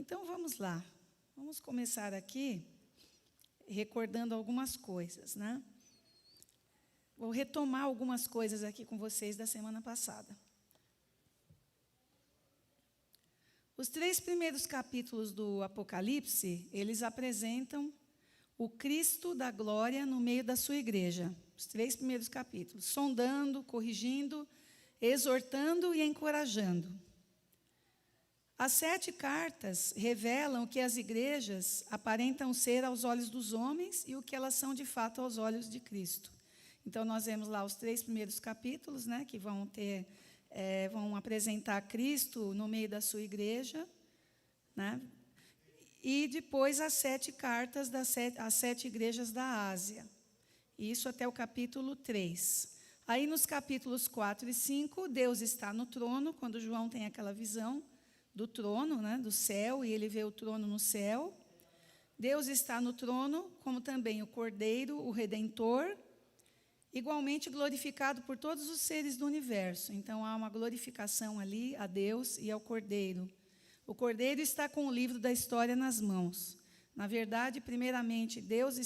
Então, vamos lá. Vamos começar aqui recordando algumas coisas, né? Vou retomar algumas coisas aqui com vocês da semana passada. Os 3 primeiros capítulos do Apocalipse, eles apresentam o Cristo da glória no meio da sua igreja. Os 3 primeiros capítulos, sondando, corrigindo, exortando e encorajando. As 7 cartas revelam o que as igrejas aparentam ser aos olhos dos homens e o que elas são de fato aos olhos de Cristo. Então, nós vemos lá os 3 primeiros capítulos, né, que vão apresentar Cristo no meio da sua igreja, né, e depois as 7 cartas às 7 igrejas da Ásia. Isso até o capítulo 3. Aí, nos capítulos 4 e 5, Deus está no trono, quando João tem aquela visão do trono, né, do céu, e ele vê o trono no céu. Deus está no trono, como também o Cordeiro, o Redentor, igualmente glorificado por todos os seres do universo. Então, há uma glorificação ali a Deus e ao Cordeiro. O Cordeiro está com o livro da história nas mãos. Na verdade, primeiramente, Deus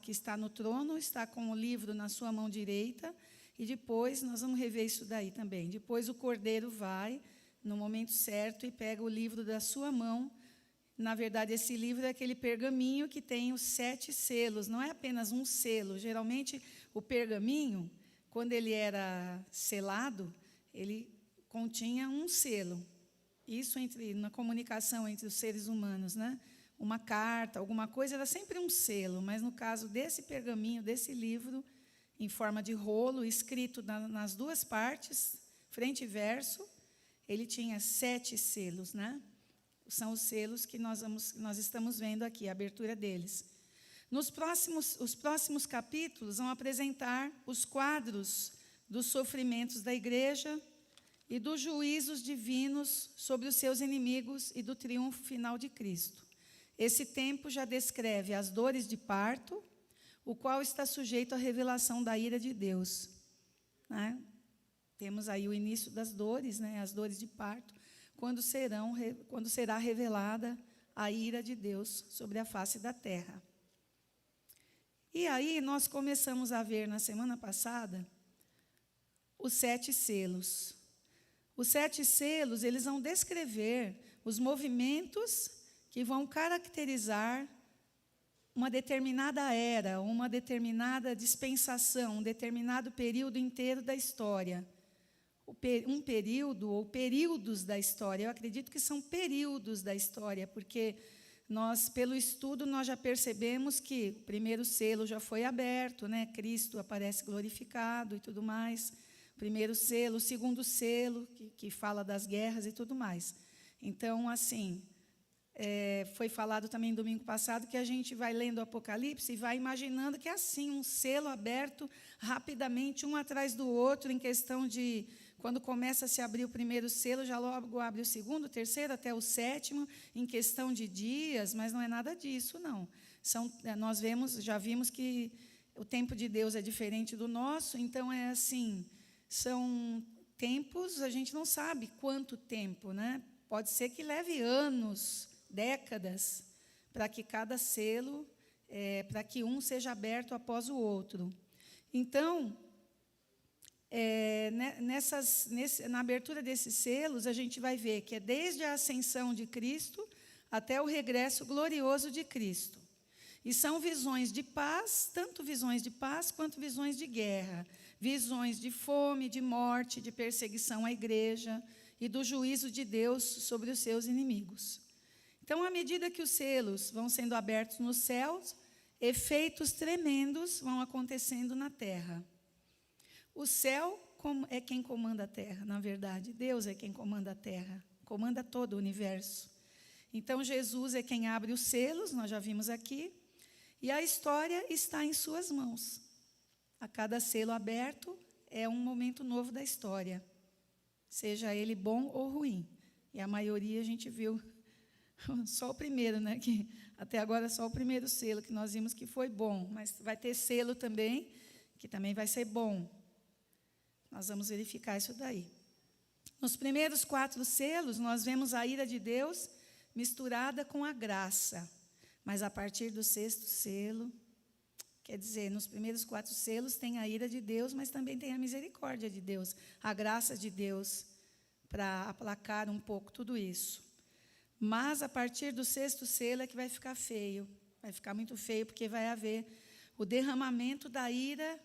que está no trono, está com o livro na sua mão direita, e depois, nós vamos rever isso daí também. Depois o Cordeiro vai, no momento certo, e pega o livro da sua mão. Na verdade, esse livro é aquele pergaminho que tem os 7 selos, não é apenas um selo. Geralmente, o pergaminho, quando ele era selado, ele continha um selo. Isso na comunicação entre os seres humanos, né? Uma carta, alguma coisa, era sempre um selo, mas no caso desse pergaminho, desse livro, em forma de rolo, escrito nas 2 partes, frente e verso, ele tinha 7 selos, né? São os selos que nós estamos vendo aqui, a abertura deles. Os próximos capítulos vão apresentar os quadros dos sofrimentos da igreja e dos juízos divinos sobre os seus inimigos e do triunfo final de Cristo. Esse tempo já descreve as dores de parto, o qual está sujeito à revelação da ira de Deus, né? Temos aí o início das dores, né, as dores de parto, quando será revelada a ira de Deus sobre a face da terra. E aí nós começamos a ver na semana passada os 7 selos. Os 7 selos, eles vão descrever os movimentos que vão caracterizar uma determinada era, uma determinada dispensação, um determinado período inteiro da história. Um período ou períodos da história. Eu acredito que são períodos da história, porque nós, pelo estudo, nós já percebemos que o primeiro selo já foi aberto, né? Cristo aparece glorificado e tudo mais. O primeiro selo, o segundo selo, que fala das guerras e tudo mais. Então, assim, foi falado também domingo passado que a gente vai lendo o Apocalipse e vai imaginando que é assim, um selo aberto rapidamente, um atrás do outro, em questão de... Quando começa a se abrir o primeiro selo, já logo abre o segundo, o terceiro, até o 7º, em questão de dias, mas não é nada disso, não. Nós já vimos que o tempo de Deus é diferente do nosso, então é assim, são tempos, a gente não sabe quanto tempo, né? Pode ser que leve anos, décadas, para que cada selo, para que um seja aberto após o outro. Então, na abertura desses selos, a gente vai ver que é desde a ascensão de Cristo até o regresso glorioso de Cristo. E são visões de paz, tanto visões de paz quanto visões de guerra, visões de fome, de morte, de perseguição à igreja e do juízo de Deus sobre os seus inimigos. Então, à medida que os selos vão sendo abertos nos céus, efeitos tremendos vão acontecendo na terra. O céu é quem comanda a terra, na verdade. Deus é quem comanda a terra, comanda todo o universo. Então, Jesus é quem abre os selos, nós já vimos aqui, e a história está em suas mãos. A cada selo aberto é um momento novo da história, seja ele bom ou ruim. E a maioria a gente viu, só o primeiro, né? Que até agora só o primeiro selo que nós vimos que foi bom, mas vai ter selo também, que também vai ser bom. Nós vamos verificar isso daí. Nos primeiros 4 selos, nós vemos a ira de Deus misturada com a graça. Mas a partir do 6º selo, quer dizer, nos primeiros 4 selos tem a ira de Deus, mas também tem a misericórdia de Deus, a graça de Deus, para aplacar um pouco tudo isso. Mas a partir do 6º selo é que vai ficar feio. Vai ficar muito feio, porque vai haver o derramamento da ira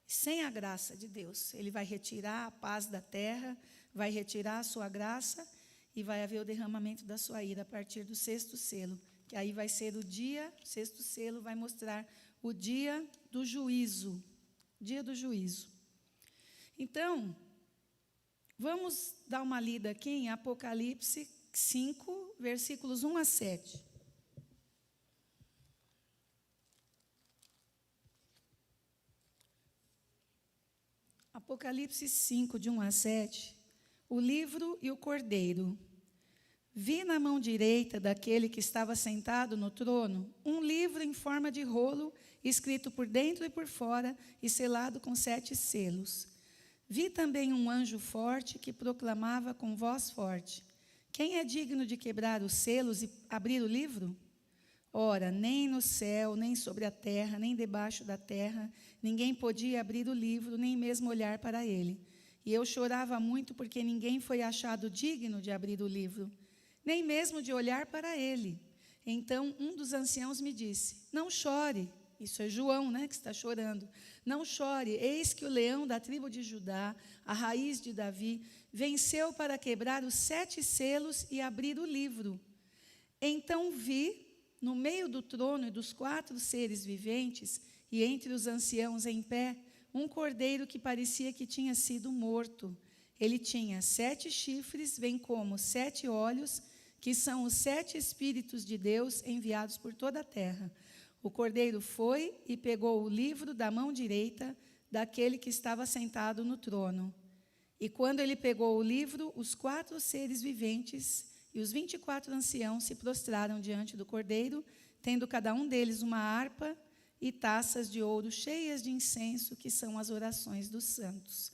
sem a graça de Deus. Ele vai retirar a paz da terra, vai retirar a sua graça e vai haver o derramamento da sua ira a partir do 6º selo, que aí vai ser o 6º selo vai mostrar o dia do juízo. Dia do juízo. Então, vamos dar uma lida aqui em Apocalipse 5, versículos 1 a 7. Apocalipse 5, de 1 a 7. O livro e o cordeiro. Vi na mão direita daquele que estava sentado no trono um livro em forma de rolo, escrito por dentro e por fora e selado com 7 selos. Vi também um anjo forte que proclamava com voz forte: quem é digno de quebrar os selos e abrir o livro? Ora, nem no céu, nem sobre a terra, nem debaixo da terra, ninguém podia abrir o livro, nem mesmo olhar para ele. E eu chorava muito porque ninguém foi achado digno de abrir o livro, nem mesmo de olhar para ele. Então um dos anciãos me disse: não chore. Isso é João, que está chorando. Não chore, eis que o leão da tribo de Judá, a raiz de Davi, venceu para quebrar os 7 selos e abrir o livro. Então vi, no meio do trono e dos 4 seres viventes, e entre os anciãos em pé, um cordeiro que parecia que tinha sido morto. Ele tinha 7 chifres, bem como 7 olhos, que são os 7 Espíritos de Deus enviados por toda a terra. O cordeiro foi e pegou o livro da mão direita daquele que estava sentado no trono. E quando ele pegou o livro, os 4 seres viventes e os 24 anciãos se prostraram diante do cordeiro, tendo cada um deles uma harpa e taças de ouro cheias de incenso, que são as orações dos santos.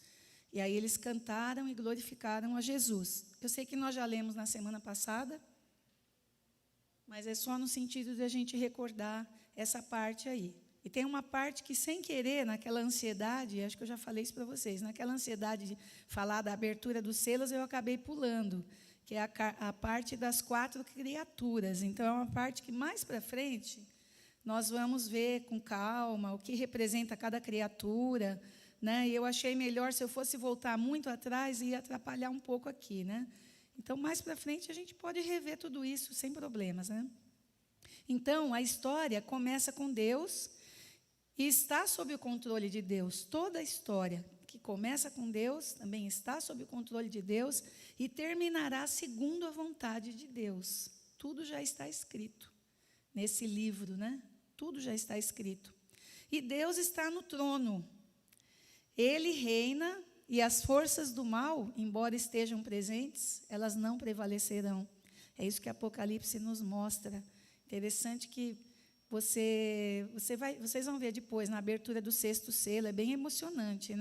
E aí eles cantaram e glorificaram a Jesus. Eu sei que nós já lemos na semana passada, mas é só no sentido de a gente recordar essa parte aí. E tem uma parte que, sem querer, naquela ansiedade, acho que eu já falei isso para vocês, naquela ansiedade de falar da abertura dos selos, eu acabei pulando, que é a parte das 4 criaturas. Então, é uma parte que, mais para frente, nós vamos ver com calma o que representa cada criatura, E eu achei melhor, se eu fosse voltar muito atrás, ia atrapalhar um pouco aqui, Então, mais para frente, a gente pode rever tudo isso sem problemas, Então, a história começa com Deus e está sob o controle de Deus. Toda a história que começa com Deus também está sob o controle de Deus e terminará segundo a vontade de Deus. Tudo já está escrito nesse livro, Tudo já está escrito. E Deus está no trono. Ele reina e as forças do mal, embora estejam presentes, elas não prevalecerão. É isso que Apocalipse nos mostra. Interessante que vocês vão ver depois, na abertura do 6º selo, é bem emocionante,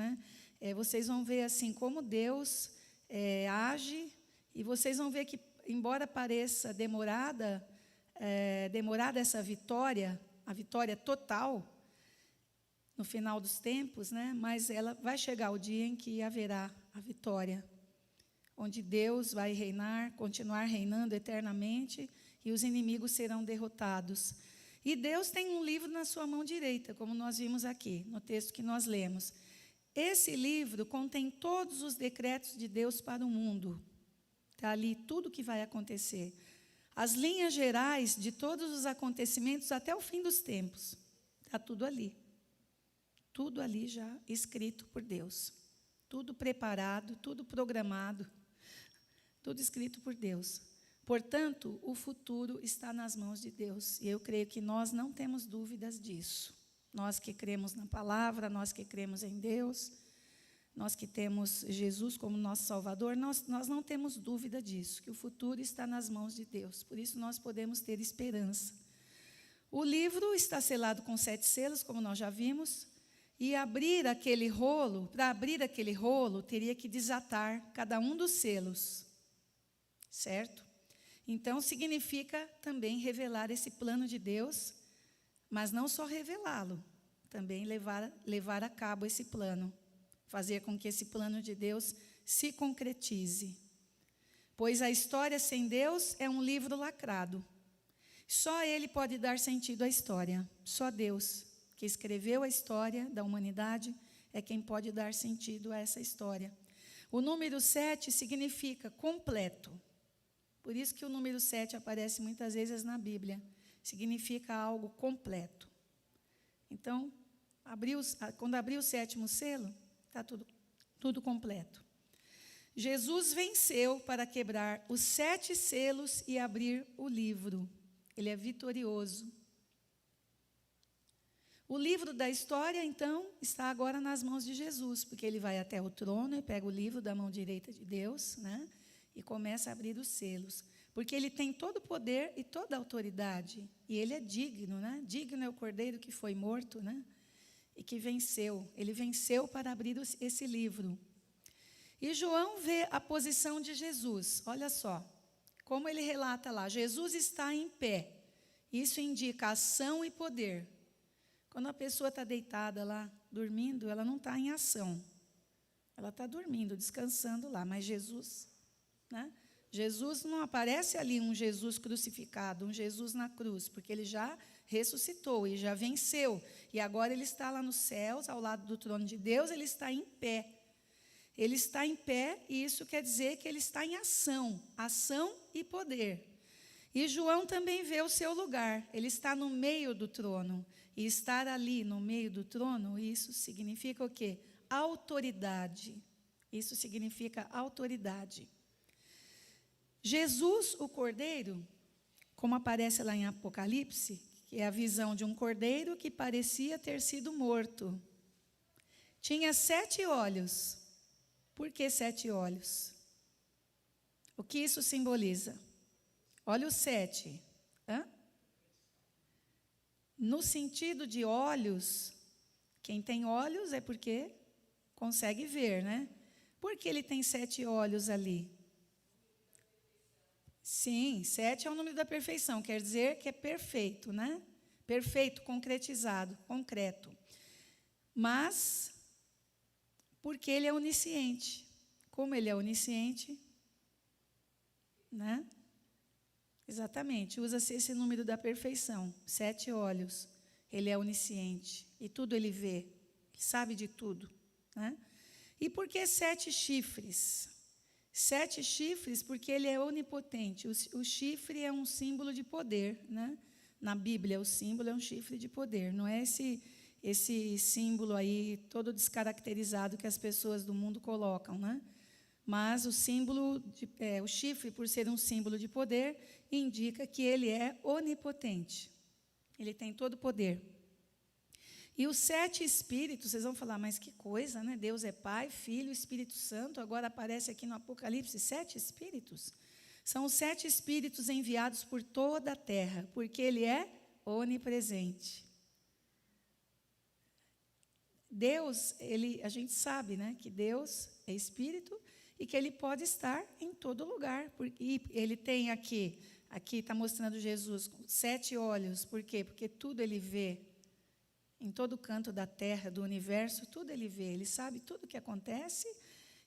vocês vão ver assim como Deus age, e vocês vão ver que, embora pareça demorada essa vitória, a vitória total, no final dos tempos, mas ela vai chegar o dia em que haverá a vitória, onde Deus vai reinar, continuar reinando eternamente, e os inimigos serão derrotados. E Deus tem um livro na sua mão direita, como nós vimos aqui, no texto que nós lemos. Esse livro contém todos os decretos de Deus para o mundo. Está ali tudo o que vai acontecer. As linhas gerais de todos os acontecimentos até o fim dos tempos. Está tudo ali. Tudo ali já escrito por Deus. Tudo preparado, tudo programado. Tudo escrito por Deus. Portanto, o futuro está nas mãos de Deus. E eu creio que nós não temos dúvidas disso. Nós que cremos na palavra, nós que cremos em Deus, nós que temos Jesus como nosso Salvador, nós não temos dúvida disso, que o futuro está nas mãos de Deus. Por isso, nós podemos ter esperança. O livro está selado com 7 selos, como nós já vimos, e para abrir aquele rolo, teria que desatar cada um dos selos, certo? Então, significa também revelar esse plano de Deus, mas não só revelá-lo, também levar a cabo esse plano, fazer com que esse plano de Deus se concretize. Pois a história sem Deus é um livro lacrado. Só Ele pode dar sentido à história. Só Deus, que escreveu a história da humanidade, é quem pode dar sentido a essa história. O número 7 significa completo. Por isso que o número 7 aparece muitas vezes na Bíblia. Significa algo completo. Então, quando abrir o 7º selo, está tudo completo. Jesus venceu para quebrar os 7 selos e abrir o livro. Ele é vitorioso. O livro da história, então, está agora nas mãos de Jesus, porque ele vai até o trono e pega o livro da mão direita de Deus, né, e começa a abrir os selos. Porque ele tem todo o poder e toda a autoridade, e ele é digno, né? Digno é o cordeiro que foi morto, né, e que venceu. Ele venceu para abrir esse livro. E João vê a posição de Jesus. Olha só, como ele relata lá, Jesus está em pé. Isso indica ação e poder. Quando a pessoa está deitada lá, dormindo, ela não está em ação. Ela está dormindo, descansando lá. Mas Jesus, né? Jesus não aparece ali um Jesus crucificado, um Jesus na cruz, porque ele já ressuscitou e já venceu. E agora ele está lá nos céus, ao lado do trono de Deus, ele está em pé. Ele está em pé e isso quer dizer que ele está em ação e poder. E João também vê o seu lugar, ele está no meio do trono. E estar ali no meio do trono, isso significa o quê? Autoridade. Isso significa autoridade. Jesus, o cordeiro, como aparece lá em Apocalipse, que é a visão de um cordeiro que parecia ter sido morto. Tinha 7 olhos. Por que 7 olhos? O que isso simboliza? Olha o 7. No sentido de olhos, quem tem olhos é porque consegue ver, né? Por que ele tem 7 olhos ali? Sim, 7 é o número da perfeição, quer dizer que é perfeito, né? Perfeito, concretizado, concreto. Mas, porque ele é onisciente. Como ele é onisciente, né? Exatamente, usa-se esse número da perfeição, 7 olhos. Ele é onisciente e tudo ele vê, ele sabe de tudo, né? E por que 7 chifres? 7 chifres porque ele é onipotente. O chifre é um símbolo de poder, né? Na Bíblia, o símbolo é um chifre de poder. Não é esse símbolo aí todo descaracterizado que as pessoas do mundo colocam, né? Mas o símbolo, o chifre, por ser um símbolo de poder, indica que ele é onipotente. Ele tem todo o poder. E os 7 espíritos, vocês vão falar, mas que coisa, né? Deus é Pai, Filho, Espírito Santo, agora aparece aqui no Apocalipse 7 espíritos. São os 7 espíritos enviados por toda a terra, porque ele é onipresente. Deus, a gente sabe, né, que Deus é espírito e que ele pode estar em todo lugar. E ele tem aqui está mostrando Jesus com 7 olhos. Por quê? Porque tudo ele vê. Em todo canto da terra, do universo, tudo ele vê. Ele sabe tudo o que acontece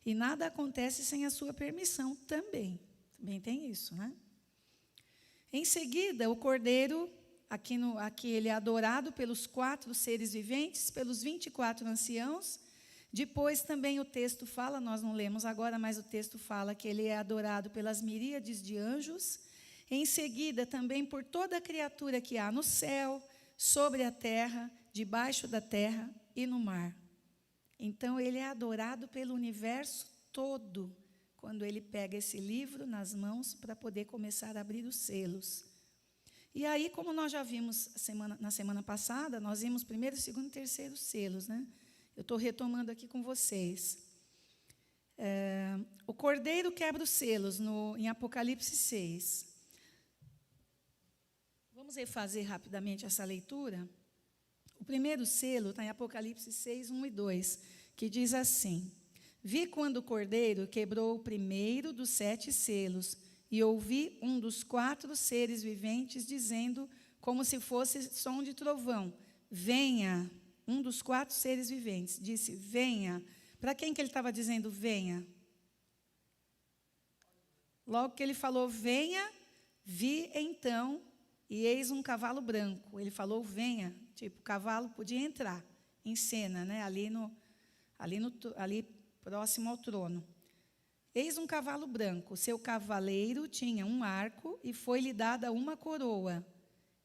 e nada acontece sem a sua permissão também. Também tem isso, né? Em seguida, o cordeiro, aqui ele é adorado pelos 4 seres viventes, pelos 24 anciãos. Depois também o texto fala, nós não lemos agora, mas o texto fala que ele é adorado pelas miríades de anjos. Em seguida, também por toda criatura que há no céu, sobre a terra, debaixo da terra e no mar. Então, ele é adorado pelo universo todo, quando ele pega esse livro nas mãos para poder começar a abrir os selos. E aí, como nós já vimos na semana passada, nós vimos primeiro, segundo e terceiro selos, né? Eu estou retomando aqui com vocês. O cordeiro quebra os selos em Apocalipse 6. Vamos refazer rapidamente essa leitura? O primeiro selo está em Apocalipse 6, 1 e 2, que diz assim: Vi quando o cordeiro quebrou o primeiro dos 7 selos, e ouvi um dos 4 seres viventes dizendo, como se fosse som de trovão, venha. Um dos 4 seres viventes disse, venha. Para quem que ele estava dizendo, venha? Logo que ele falou, venha, vi então, e eis um cavalo branco. Ele falou, venha, tipo, o cavalo podia entrar em cena, né? ali próximo ao trono. Eis um cavalo branco, seu cavaleiro tinha um arco e foi-lhe dada uma coroa.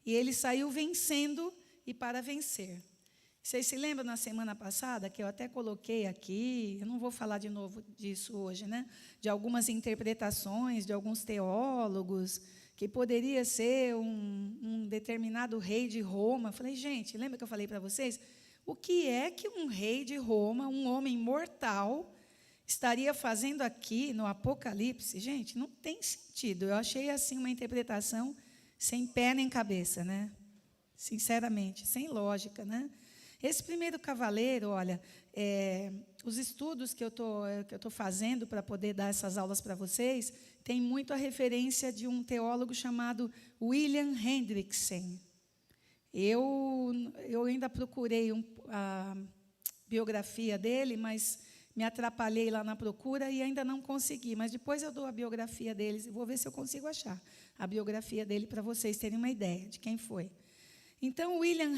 E ele saiu vencendo e para vencer. Vocês se lembram na semana passada, que eu até coloquei aqui, eu não vou falar de novo disso hoje, né? De algumas interpretações de alguns teólogos, que poderia ser um determinado rei de Roma. Falei, gente, lembra que eu falei para vocês? O que é que um rei de Roma, um homem mortal, estaria fazendo aqui no Apocalipse? Gente, não tem sentido. Eu achei assim uma interpretação sem pé nem cabeça, né? Sinceramente, sem lógica, né? Esse primeiro cavaleiro, olha, os estudos que eu tô fazendo para poder dar essas aulas para vocês, tem muito a referência de um teólogo chamado William Hendrickson. Eu ainda procurei a biografia dele, mas me atrapalhei lá na procura e ainda não consegui. Mas depois eu dou a biografia deles e vou ver se eu consigo achar a biografia dele para vocês terem uma ideia de quem foi. Então, William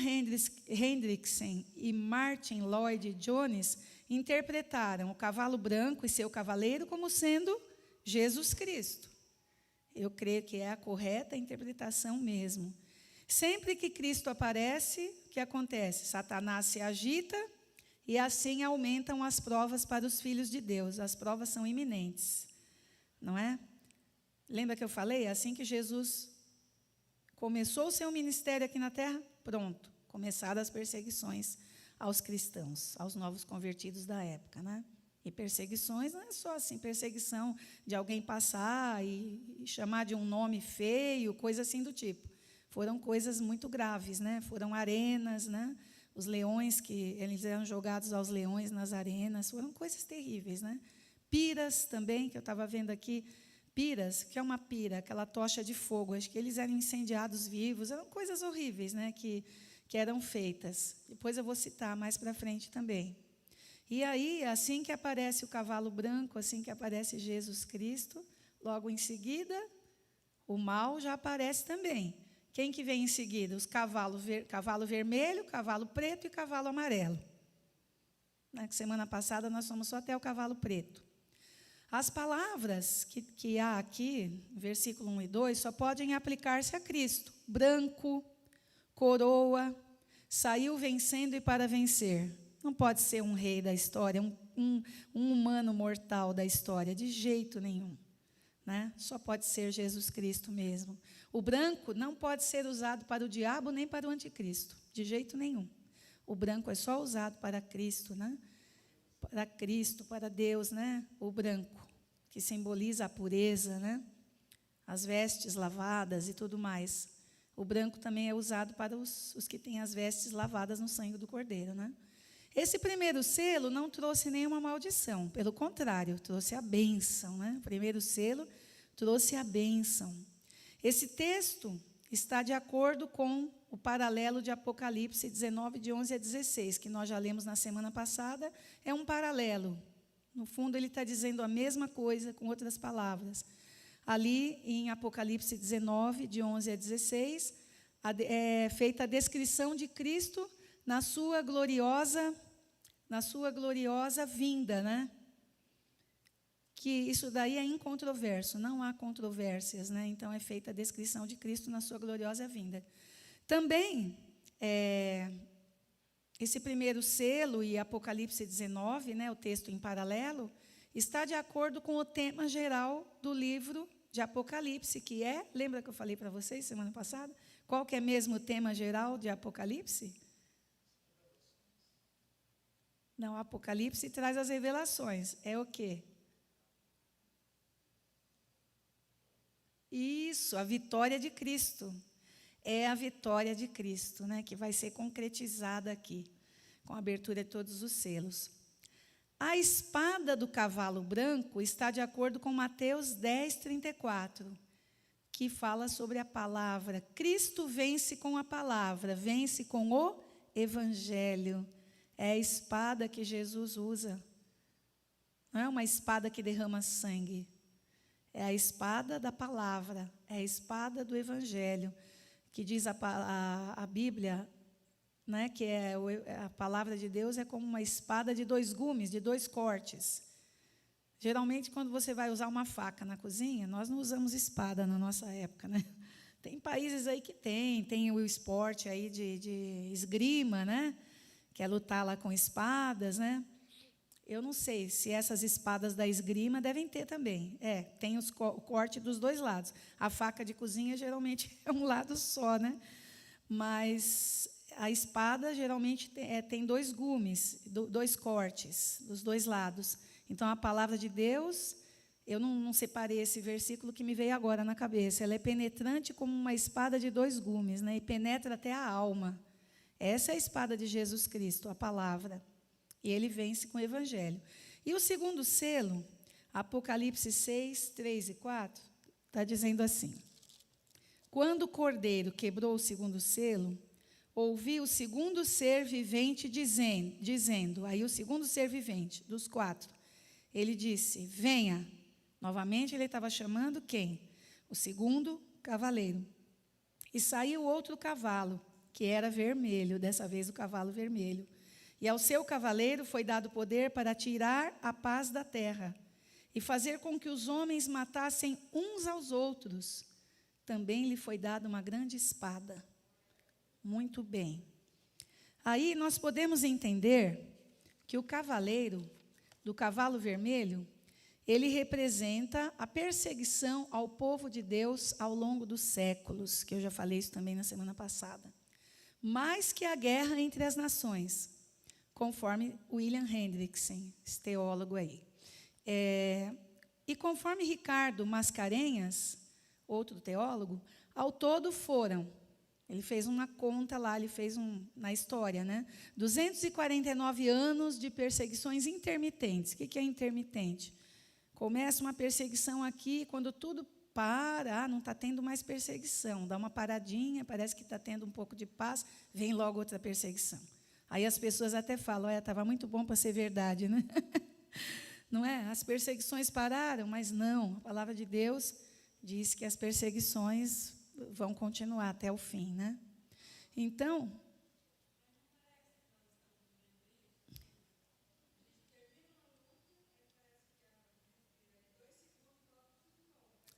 Hendrickson e Martin Lloyd Jones interpretaram o cavalo branco e seu cavaleiro como sendo Jesus Cristo. Eu creio que é a correta interpretação mesmo. Sempre que Cristo aparece, o que acontece? Satanás se agita e assim aumentam as provas para os filhos de Deus. As provas são iminentes, não é? Lembra que eu falei? Assim que Jesus começou o seu ministério aqui na terra, pronto, começaram as perseguições aos cristãos, aos novos convertidos da época, né? E perseguições não é só assim, perseguição de alguém passar e chamar de um nome feio, coisa assim do tipo. Foram coisas muito graves, né? Foram arenas, né? Os leões, que eles eram jogados aos leões nas arenas, foram coisas terríveis, né? Piras também, que eu estava vendo aqui, piras, que é uma pira, aquela tocha de fogo, acho que eles eram incendiados vivos, eram coisas horríveis, né, que eram feitas. Depois eu vou citar mais para frente também. E aí, assim que aparece o cavalo branco, assim que aparece Jesus Cristo, logo em seguida, o mal já aparece também. Quem que vem em seguida? Os cavalo vermelho, cavalo preto e cavalo amarelo. Na semana passada nós fomos só até o cavalo preto. As palavras que há aqui, versículo 1 e 2, só podem aplicar-se a Cristo. Branco, coroa, saiu vencendo e para vencer. Não pode ser um rei da história, um humano mortal da história, de jeito nenhum, né? Só pode ser Jesus Cristo mesmo. O branco não pode ser usado para o diabo nem para o anticristo, de jeito nenhum. O branco é só usado para Cristo, né? Para Cristo, para Deus, né? O branco, que simboliza a pureza, né? As vestes lavadas e tudo mais. O branco também é usado para os que têm as vestes lavadas no sangue do Cordeiro, né? Esse primeiro selo não trouxe nenhuma maldição, pelo contrário, trouxe a bênção, né? O primeiro selo trouxe a bênção. Esse texto está de acordo com o paralelo de Apocalipse 19, de 11 a 16, que nós já lemos na semana passada, é um paralelo. No fundo, ele está dizendo a mesma coisa, com outras palavras. Ali, em Apocalipse 19, de 11 a 16, é feita a descrição de Cristo na sua gloriosa vinda, né? Que isso daí é incontroverso, não há controvérsias, né? Então, é feita a descrição de Cristo na sua gloriosa vinda. Também, esse primeiro selo e Apocalipse 19, né, o texto em paralelo, está de acordo com o tema geral do livro de Apocalipse, que é, lembra que eu falei para vocês semana passada? Qual que é mesmo o tema geral de Apocalipse? Não, Apocalipse traz as revelações. É o quê? Isso, a vitória de Cristo. É a vitória de Cristo, né, que vai ser concretizada aqui, com a abertura de todos os selos. A espada do cavalo branco está de acordo com Mateus 10:34, que fala sobre a palavra. Cristo vence com a palavra, vence com o evangelho. É a espada que Jesus usa. Não é uma espada que derrama sangue. É a espada da palavra, é a espada do evangelho, que diz a Bíblia, né, que a palavra de Deus é como uma espada de 2 gumes, de 2 cortes. Geralmente, quando você vai usar uma faca na cozinha, nós não usamos espada na nossa época, né? Tem países aí que tem o esporte aí de esgrima, né? Que é lutar lá com espadas, né? Eu não sei se essas espadas da esgrima devem ter também. Tem o corte dos 2 lados. A faca de cozinha geralmente é um lado só, né? Mas a espada geralmente tem 2 gumes, 2 cortes dos 2 lados. Então, a palavra de Deus, eu não separei esse versículo que me veio agora na cabeça. Ela é penetrante como uma espada de 2 gumes, né? E penetra até a alma. Essa é a espada de Jesus Cristo, a palavra. E ele vence com o evangelho. E o segundo selo, Apocalipse 6, 3 e 4, está dizendo assim: quando o cordeiro quebrou o segundo selo, ouvi o segundo ser vivente dizendo, aí o segundo ser vivente, dos 4, ele disse, venha. Novamente ele estava chamando quem? O segundo cavaleiro. E saiu outro cavalo, que era vermelho, dessa vez o cavalo vermelho. E ao seu cavaleiro foi dado poder para tirar a paz da terra e fazer com que os homens matassem uns aos outros. Também lhe foi dada uma grande espada. Muito bem. Aí nós podemos entender que o cavaleiro do cavalo vermelho, ele representa a perseguição ao povo de Deus ao longo dos séculos, que eu já falei isso também na semana passada. Mais que a guerra entre as nações, conforme William Hendrickson, esse teólogo aí. E conforme Ricardo Mascarenhas, outro teólogo, ao todo foram, ele fez uma conta lá, ele fez na história, né? 249 anos de perseguições intermitentes. O que é intermitente? Começa uma perseguição aqui, quando tudo para, não está tendo mais perseguição, dá uma paradinha, parece que está tendo um pouco de paz, vem logo outra perseguição. Aí as pessoas até falam, estava muito bom para ser verdade, né? Não é? As perseguições pararam, mas não. A palavra de Deus diz que as perseguições vão continuar até o fim, né? Então,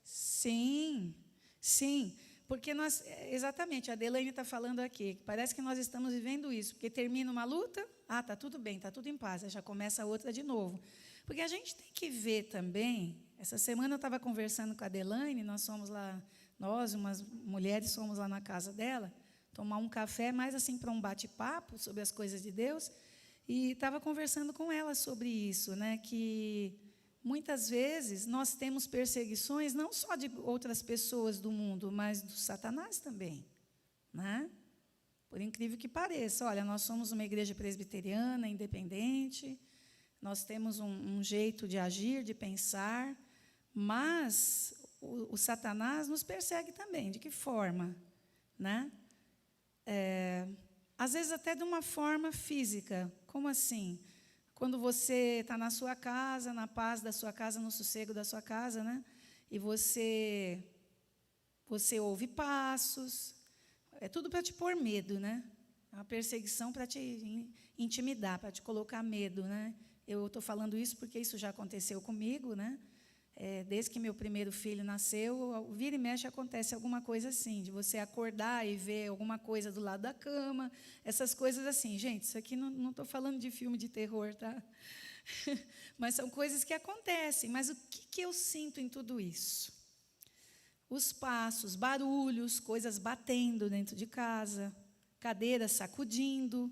sim, sim. Porque nós, exatamente, a Adelaine está falando aqui, que parece que nós estamos vivendo isso, porque termina uma luta, está tudo bem, está tudo em paz, aí já começa outra de novo. Porque a gente tem que ver também, essa semana eu estava conversando com a Adelaine, nós, umas mulheres, fomos lá na casa dela, tomar um café, mais assim para um bate-papo sobre as coisas de Deus, e estava conversando com ela sobre isso, né, que muitas vezes nós temos perseguições não só de outras pessoas do mundo, mas do Satanás também, né? Por incrível que pareça. Olha, nós somos uma igreja presbiteriana, independente, nós temos um jeito de agir, de pensar, mas o Satanás nos persegue também. De que forma? Né? Às vezes até de uma forma física. Como assim? Quando você está na sua casa, na paz da sua casa, no sossego da sua casa, né? E você ouve passos, é tudo para te pôr medo, né? É uma perseguição para te intimidar, para te colocar medo, né? Eu estou falando isso porque isso já aconteceu comigo, né? Desde que meu primeiro filho nasceu, vira e mexe acontece alguma coisa assim, de você acordar e ver alguma coisa do lado da cama, essas coisas assim. Gente, isso aqui não estou falando de filme de terror, tá? Mas são coisas que acontecem. Mas o que eu sinto em tudo isso? Os passos, barulhos, coisas batendo dentro de casa, cadeiras sacudindo.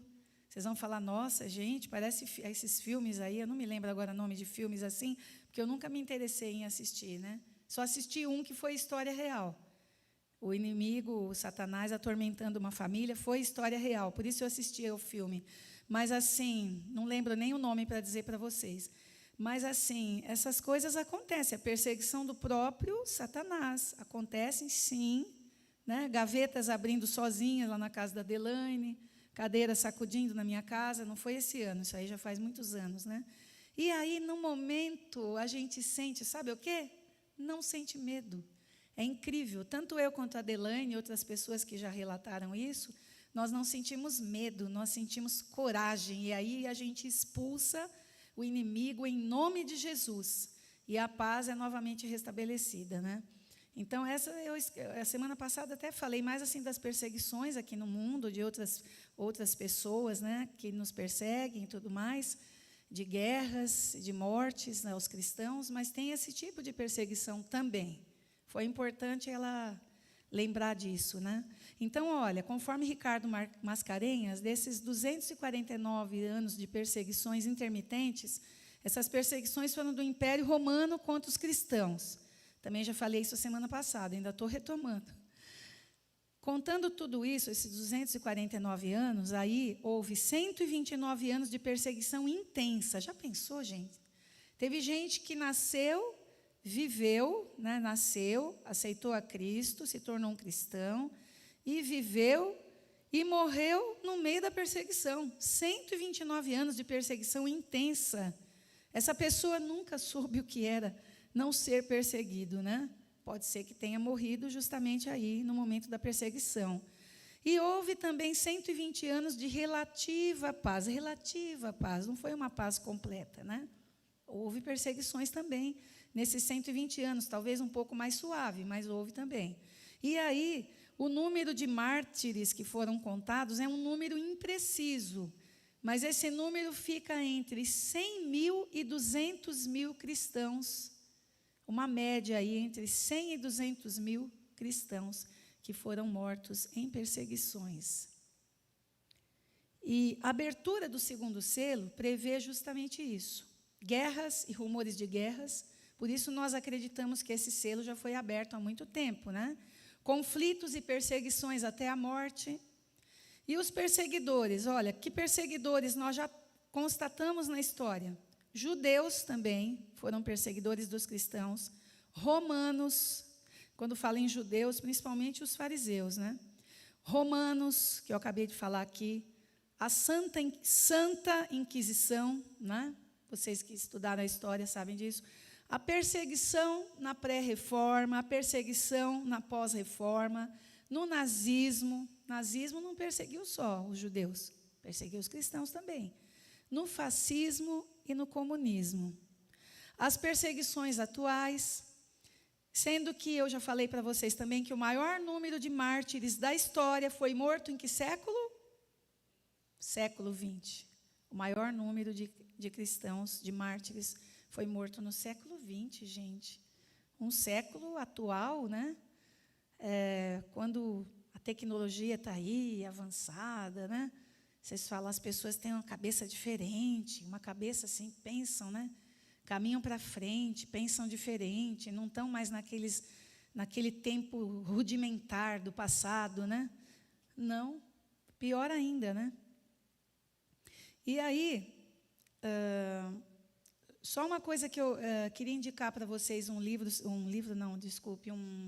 Vocês vão falar, nossa, gente, parece esses filmes aí, eu não me lembro agora o nome de filmes assim, porque eu nunca me interessei em assistir, né? Só assisti um que foi história real. O inimigo, o Satanás, atormentando uma família, foi história real, por isso eu assisti ao filme. Mas, assim, não lembro nem o nome para dizer para vocês. Mas, assim, essas coisas acontecem. A perseguição do próprio Satanás. Acontecem, sim. Né? Gavetas abrindo sozinhas lá na casa da Delaine, cadeira sacudindo na minha casa. Não foi esse ano, isso aí já faz muitos anos. Né? E aí, no momento, a gente sente, sabe o quê? Não sente medo. É incrível. Tanto eu quanto a Delaine e outras pessoas que já relataram isso, nós não sentimos medo, nós sentimos coragem. E aí a gente expulsa o inimigo em nome de Jesus. E a paz é novamente restabelecida, né? Então, a semana passada até falei mais assim das perseguições aqui no mundo, de outras pessoas, né, que nos perseguem e tudo mais, de guerras, de mortes, né, aos cristãos, mas tem esse tipo de perseguição também. Foi importante ela lembrar disso, né? Então, olha, conforme Ricardo Mascarenhas, desses 249 anos de perseguições intermitentes, essas perseguições foram do Império Romano contra os cristãos. Também já falei isso semana passada, ainda estou retomando. Contando tudo isso, esses 249 anos, aí houve 129 anos de perseguição intensa. Já pensou, gente? Teve gente que nasceu, viveu, né, nasceu, aceitou a Cristo, se tornou um cristão, e viveu e morreu no meio da perseguição. 129 anos de perseguição intensa. Essa pessoa nunca soube o que era não ser perseguido, né? Pode ser que tenha morrido justamente aí, no momento da perseguição. E houve também 120 anos de relativa paz, não foi uma paz completa, né? Houve perseguições também nesses 120 anos, talvez um pouco mais suave, mas houve também. E aí, o número de mártires que foram contados é um número impreciso, mas esse número fica entre 100 mil e 200 mil cristãos, uma média aí entre 100 e 200 mil cristãos que foram mortos em perseguições. E a abertura do segundo selo prevê justamente isso, guerras e rumores de guerras. Por isso, nós acreditamos que esse selo já foi aberto há muito tempo, né? Conflitos e perseguições até a morte. E os perseguidores, olha, que perseguidores nós já constatamos na história. Judeus também foram perseguidores dos cristãos. Romanos, quando falo em judeus, principalmente os fariseus, né? Romanos, que eu acabei de falar aqui. A Santa Inquisição, né? Vocês que estudaram a história sabem disso. A perseguição na pré-reforma, a perseguição na pós-reforma, no nazismo. Nazismo não perseguiu só os judeus, perseguiu os cristãos também. No fascismo e no comunismo. As perseguições atuais, sendo que eu já falei para vocês também que o maior número de mártires da história foi morto em que século? Século XX. O maior número de cristãos, de mártires, foi morto no século XX, gente. Um século atual, né? Quando a tecnologia está aí, avançada, né? Vocês falam, as pessoas têm uma cabeça diferente, uma cabeça assim, pensam, né? Caminham para frente, pensam diferente, não estão mais naquele tempo rudimentar do passado, né? Não, pior ainda, né? E aí, só uma coisa que eu queria indicar para vocês, um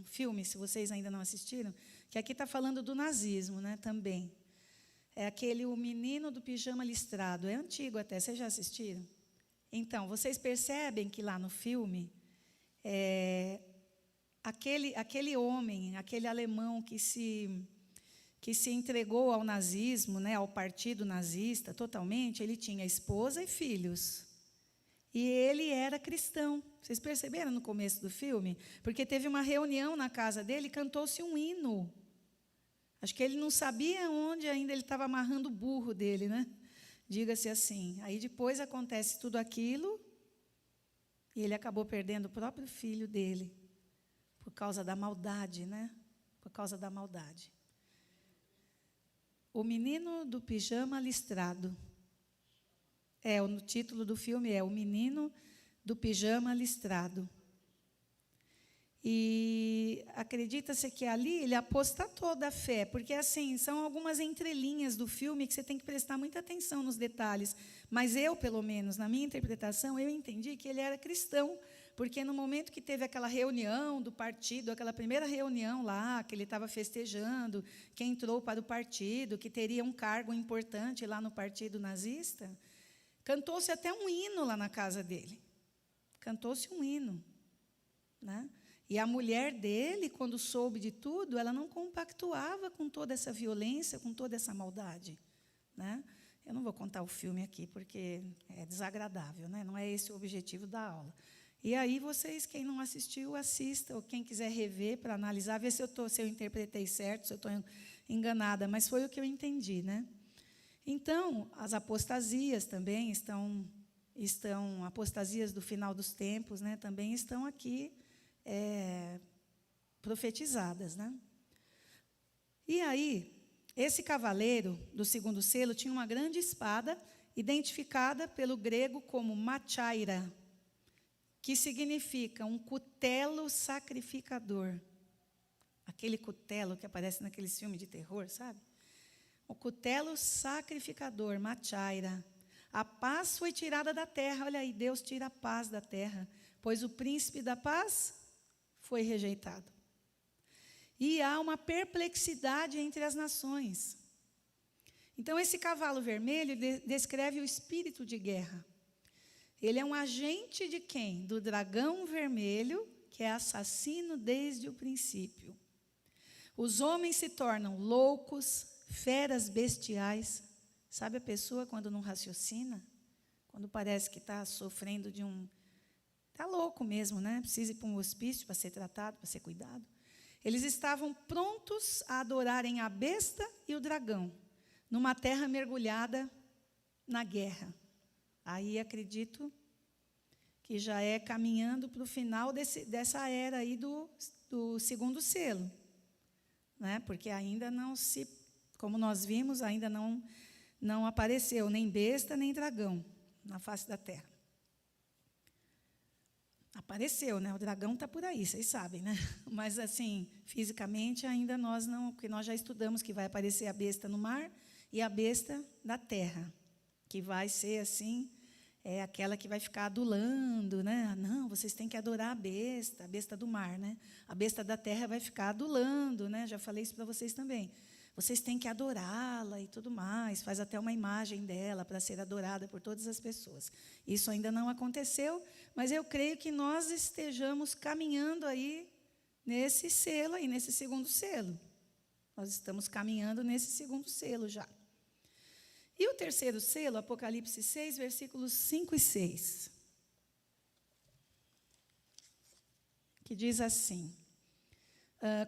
filme, se vocês ainda não assistiram, que aqui está falando do nazismo, né, também. É aquele O Menino do Pijama Listrado, é antigo até, vocês já assistiram? Então, vocês percebem que lá no filme, aquele homem, aquele alemão que se entregou ao nazismo, né, ao partido nazista totalmente, ele tinha esposa e filhos. E ele era cristão. Vocês perceberam no começo do filme? Porque teve uma reunião na casa dele e cantou-se um hino. Acho que ele não sabia onde ainda ele estava amarrando o burro dele, né? Diga-se assim. Aí depois acontece tudo aquilo e ele acabou perdendo o próprio filho dele por causa da maldade, né? Por causa da maldade. O Menino do Pijama Listrado. O título do filme é O Menino do Pijama Listrado. E acredita-se que ali ele apostatou da fé, porque assim, são algumas entrelinhas do filme que você tem que prestar muita atenção nos detalhes. Mas eu, pelo menos, na minha interpretação, eu entendi que ele era cristão, porque no momento que teve aquela reunião do partido, aquela primeira reunião lá, que ele estava festejando, que entrou para o partido, que teria um cargo importante lá no partido nazista, cantou-se até um hino lá na casa dele. Cantou-se um hino, né? E a mulher dele, quando soube de tudo, ela não compactuava com toda essa violência, com toda essa maldade, né? Eu não vou contar o filme aqui, porque é desagradável, né? Não é esse o objetivo da aula. E aí, vocês, quem não assistiu, assista, ou quem quiser rever para analisar, ver se eu interpretei certo, se eu estou enganada, mas foi o que eu entendi, né? Então, as apostasias também estão apostasias do final dos tempos, né? Também estão aqui profetizadas, né? E aí, esse cavaleiro do segundo selo tinha uma grande espada, identificada pelo grego como machaira, que significa um cutelo sacrificador. Aquele cutelo que aparece naqueles filmes de terror, sabe? O cutelo sacrificador, machaira. A paz foi tirada da terra. Olha aí, Deus tira a paz da terra, pois o príncipe da paz foi rejeitado. E há uma perplexidade entre as nações. Então, esse cavalo vermelho descreve o espírito de guerra. Ele é um agente de quem? Do dragão vermelho, que é assassino desde o princípio. Os homens se tornam loucos, feras bestiais. Sabe a pessoa quando não raciocina? Quando parece que está sofrendo de um... Está louco mesmo, né? Precisa ir para um hospício para ser tratado, para ser cuidado. Eles estavam prontos a adorarem a besta e o dragão, numa terra mergulhada na guerra. Aí acredito que já é caminhando para o final dessa era aí do segundo selo, né? Porque ainda não se, como nós vimos, ainda não apareceu nem besta nem dragão na face da terra. Apareceu, né? O dragão está por aí, vocês sabem, né? Mas, assim, fisicamente, ainda nós não... Porque nós já estudamos que vai aparecer a besta no mar e a besta da terra, que vai ser, assim, aquela que vai ficar adulando, né? Não, vocês têm que adorar a besta do mar, né? A besta da terra vai ficar adulando, né? Já falei isso para vocês também. Vocês têm que adorá-la e tudo mais, faz até uma imagem dela para ser adorada por todas as pessoas. Isso ainda não aconteceu, mas eu creio que nós estejamos caminhando aí nesse selo, aí, nesse segundo selo. Nós estamos caminhando nesse segundo selo já. E o terceiro selo, Apocalipse 6, versículos 5 e 6, que diz assim: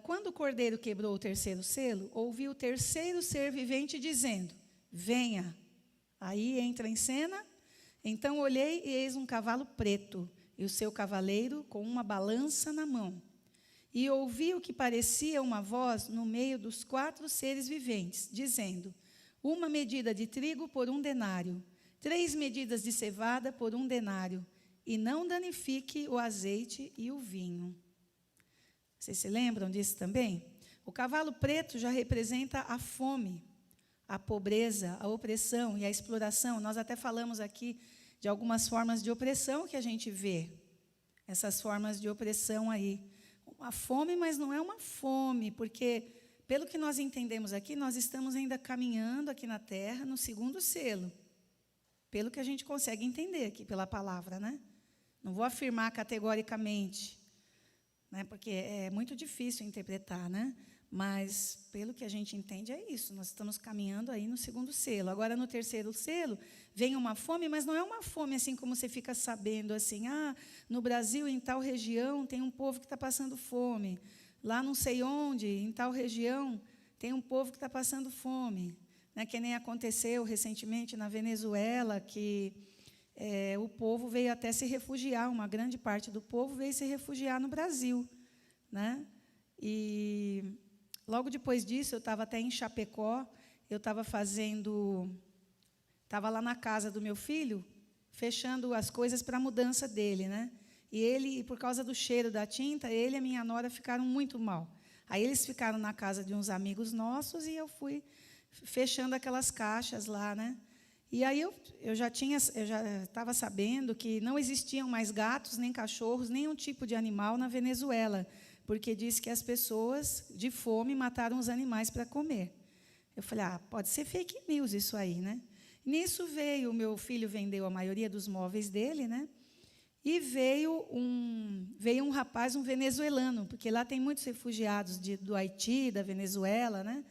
quando o cordeiro quebrou o terceiro selo, ouvi o terceiro ser vivente dizendo: venha. Aí entra em cena. Então olhei e eis um cavalo preto, e o seu cavaleiro com uma balança na mão. E ouvi o que parecia uma voz no meio dos 4 seres viventes, dizendo: uma medida de trigo por 1 denário, 3 medidas de cevada por 1 denário, e não danifique o azeite e o vinho. Vocês se lembram disso também? O cavalo preto já representa a fome, a pobreza, a opressão e a exploração. Nós até falamos aqui de algumas formas de opressão que a gente vê. Essas formas de opressão aí. Uma fome, mas não é uma fome, porque, pelo que nós entendemos aqui, nós estamos ainda caminhando aqui na Terra no segundo selo. Pelo que a gente consegue entender aqui pela palavra, né? Não vou afirmar categoricamente, né, porque é muito difícil interpretar, né? Mas, pelo que a gente entende, é isso. Nós estamos caminhando aí no segundo selo. Agora, no terceiro selo, vem uma fome, mas não é uma fome assim como você fica sabendo, assim, no Brasil, em tal região, tem um povo que está passando fome. Lá não sei onde, em tal região, tem um povo que está passando fome. Né, que nem aconteceu recentemente na Venezuela, que o povo veio até se refugiar, uma grande parte do povo veio se refugiar no Brasil, né? E logo depois disso, eu estava até em Chapecó, eu estava lá na casa do meu filho, fechando as coisas para a mudança dele, né? E por causa do cheiro da tinta, ele e a minha nora ficaram muito mal. Aí eles ficaram na casa de uns amigos nossos e eu fui fechando aquelas caixas lá, né? E aí eu já estava sabendo que não existiam mais gatos, nem cachorros, nenhum tipo de animal na Venezuela, porque diz que as pessoas, de fome, mataram os animais para comer. Eu falei, pode ser fake news isso aí, né? Nisso o meu filho vendeu a maioria dos móveis dele, né? E veio um rapaz, um venezuelano, porque lá tem muitos refugiados do Haiti, da Venezuela, né?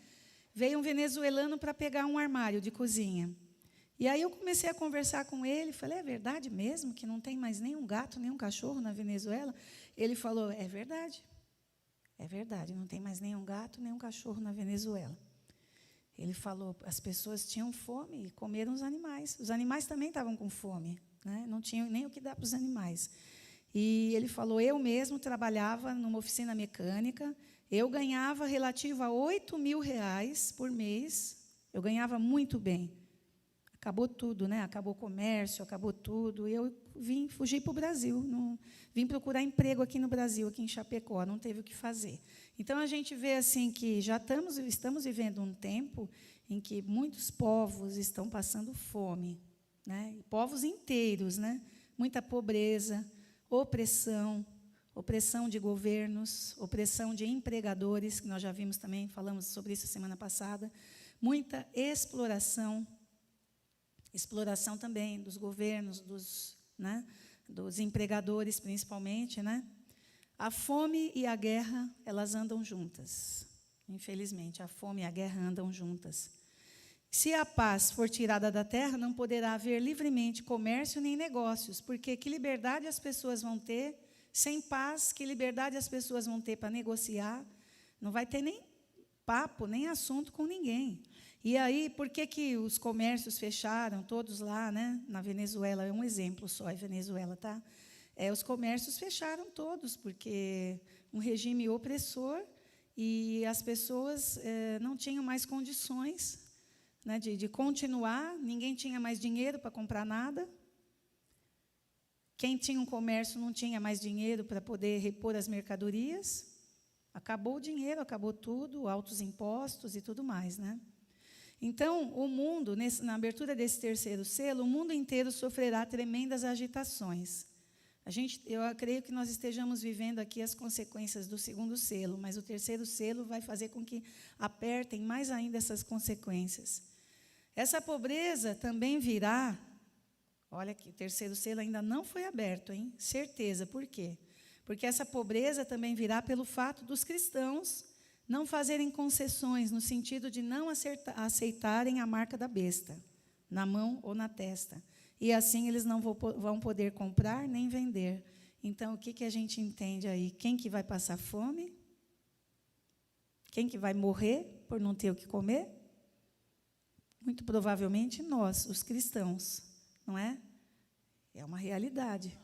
Veio um venezuelano para pegar um armário de cozinha. E aí eu comecei a conversar com ele, falei, é verdade mesmo que não tem mais nenhum gato, nenhum cachorro na Venezuela? Ele falou, é verdade, não tem mais nenhum gato, nenhum cachorro na Venezuela. Ele falou, as pessoas tinham fome e comeram os animais também estavam com fome, né? Não tinham nem o que dar para os animais. E ele falou, eu mesmo trabalhava numa oficina mecânica, eu ganhava relativo a R$8.000 por mês, eu ganhava muito bem. Acabou tudo, né? Acabou o comércio, acabou tudo. Eu fugi para o Brasil, vim procurar emprego aqui no Brasil, aqui em Chapecó, não teve o que fazer. Então, a gente vê assim que já estamos vivendo um tempo em que muitos povos estão passando fome, né? E povos inteiros, né? Muita pobreza, opressão de governos, opressão de empregadores, que nós já vimos também, falamos sobre isso semana passada, muita exploração também dos governos, dos empregadores, principalmente, né? A fome e a guerra, elas andam juntas. Infelizmente, a fome e a guerra andam juntas. Se a paz for tirada da terra, não poderá haver livremente comércio nem negócios, porque que liberdade as pessoas vão ter sem paz, que liberdade as pessoas vão ter para negociar? Não vai ter nem papo, nem assunto com ninguém. E aí, por que os comércios fecharam, todos lá, né? Na Venezuela, é um exemplo só, é Venezuela, tá? Os comércios fecharam todos, porque um regime opressor e as pessoas não tinham mais condições, né, de continuar, ninguém tinha mais dinheiro para comprar nada. Quem tinha um comércio não tinha mais dinheiro para poder repor as mercadorias. Acabou o dinheiro, acabou tudo, altos impostos e tudo mais, né? Então, o mundo, na abertura desse terceiro selo, o mundo inteiro sofrerá tremendas agitações. Eu creio que nós estejamos vivendo aqui as consequências do segundo selo, mas o terceiro selo vai fazer com que apertem mais ainda essas consequências. Essa pobreza também virá. Olha que o terceiro selo ainda não foi aberto, hein? Certeza. Por quê? Porque essa pobreza também virá pelo fato dos cristãos não fazerem concessões, no sentido de não aceitarem a marca da besta, na mão ou na testa. E assim eles não vão poder comprar nem vender. Então, o que a gente entende aí? Quem que vai passar fome? Quem que vai morrer por não ter o que comer? Muito provavelmente nós, os cristãos, não é? É uma realidade.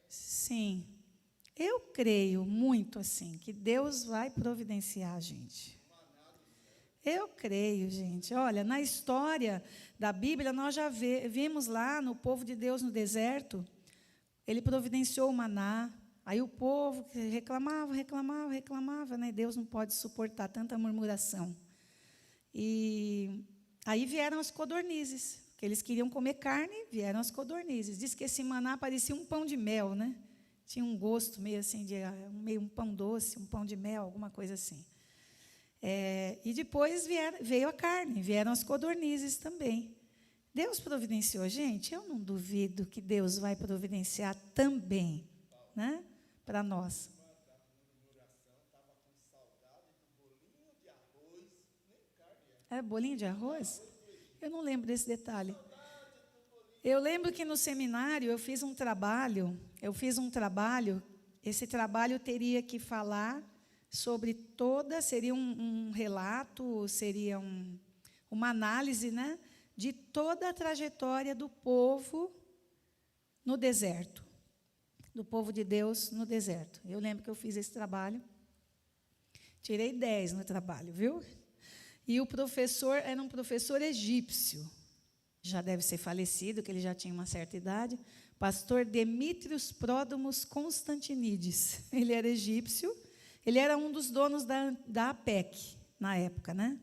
Sim. Eu creio muito assim, que Deus vai providenciar a gente. Eu creio, gente. Olha, na história da Bíblia, nós já vimos lá no povo de Deus no deserto, ele providenciou o maná, aí o povo reclamava, né? Deus não pode suportar tanta murmuração. E aí vieram as codornizes, que eles queriam comer carne, vieram as codornizes. Diz que esse maná parecia um pão de mel, né? Tinha um gosto meio assim, meio um pão doce, um pão de mel, alguma coisa assim. E depois veio a carne, vieram as codornizes também. Deus providenciou, gente, eu não duvido que Deus vai providenciar também, né, para nós. Bolinho de arroz? Eu não lembro desse detalhe. Eu lembro que no seminário eu fiz um trabalho, esse trabalho teria que falar sobre seria um relato, seria uma análise, né, de toda a trajetória do povo no deserto, do povo de Deus no deserto. Eu lembro que eu fiz esse trabalho, tirei 10 no trabalho, viu? E o professor era um professor egípcio. já deve ser falecido, que ele já tinha uma certa idade, pastor Demétrios Pródomos Constantinides. Ele era egípcio, ele era um dos donos da APEC, na época, né?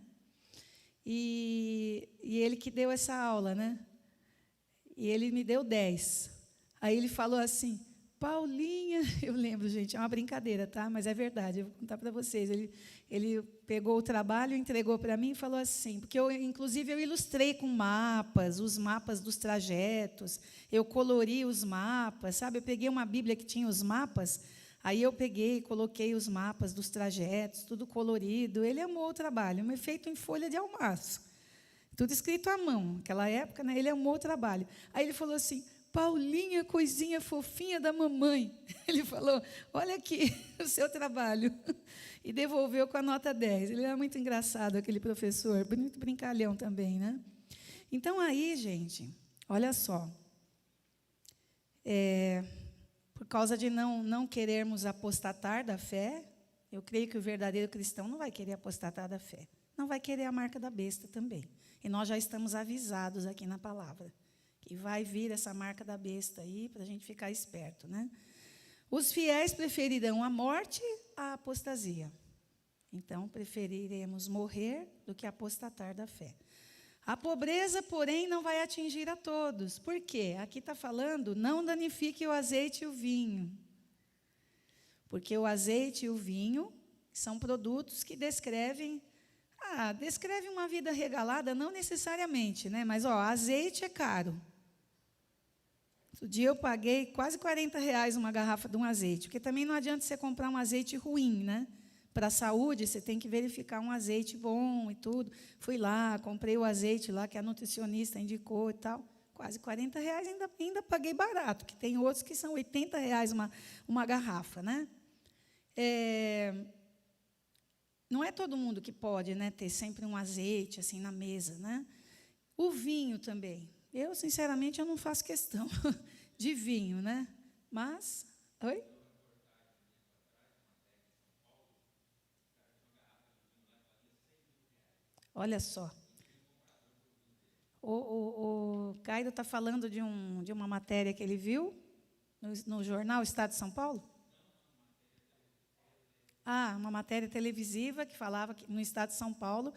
E ele que deu essa aula, né? E ele me deu 10. Aí ele falou assim, Paulinha, eu lembro, gente, é uma brincadeira, tá? Mas é verdade, eu vou contar para vocês. Ele pegou o trabalho, entregou para mim e falou assim, porque inclusive eu ilustrei com mapas, os mapas dos trajetos, eu colori os mapas, sabe? Eu peguei uma Bíblia que tinha os mapas, aí eu peguei e coloquei os mapas dos trajetos, tudo colorido. Ele amou o trabalho, mas feito em folha de almaço, tudo escrito à mão. Naquela época, né, ele amou o trabalho. Aí ele falou assim, Paulinha, coisinha fofinha da mamãe. Ele falou, olha aqui o seu trabalho. E devolveu com a nota 10. Ele era muito engraçado, aquele professor, muito brincalhão também, né? Então, aí, gente, olha só. Por causa de não querermos apostatar da fé, eu creio que o verdadeiro cristão não vai querer apostatar da fé. Não vai querer a marca da besta também. E nós já estamos avisados aqui na palavra, que vai vir essa marca da besta aí, para a gente ficar esperto, né? Os fiéis preferirão a morte à apostasia. Então, preferiremos morrer do que apostatar da fé. A pobreza, porém, não vai atingir a todos. Por quê? Aqui está falando, não danifique o azeite e o vinho. Porque o azeite e o vinho são produtos que descrevem uma vida regalada, não necessariamente, né? Mas, azeite é caro. Outro dia eu paguei quase R$40 uma garrafa de um azeite, porque também não adianta você comprar um azeite ruim, né? Para a saúde, você tem que verificar um azeite bom e tudo. Fui lá, comprei o azeite lá que a nutricionista indicou e tal. Quase R$40, ainda paguei barato, que tem outros que são R$80 uma garrafa, né? Não é todo mundo que pode, né, ter sempre um azeite assim na mesa, né? O vinho também. Eu, sinceramente, eu não faço questão de vinho, né? Mas, oi? Olha só. O Caio está falando de uma matéria que ele viu no jornal Estado de São Paulo? Uma matéria televisiva que falava que no Estado de São Paulo,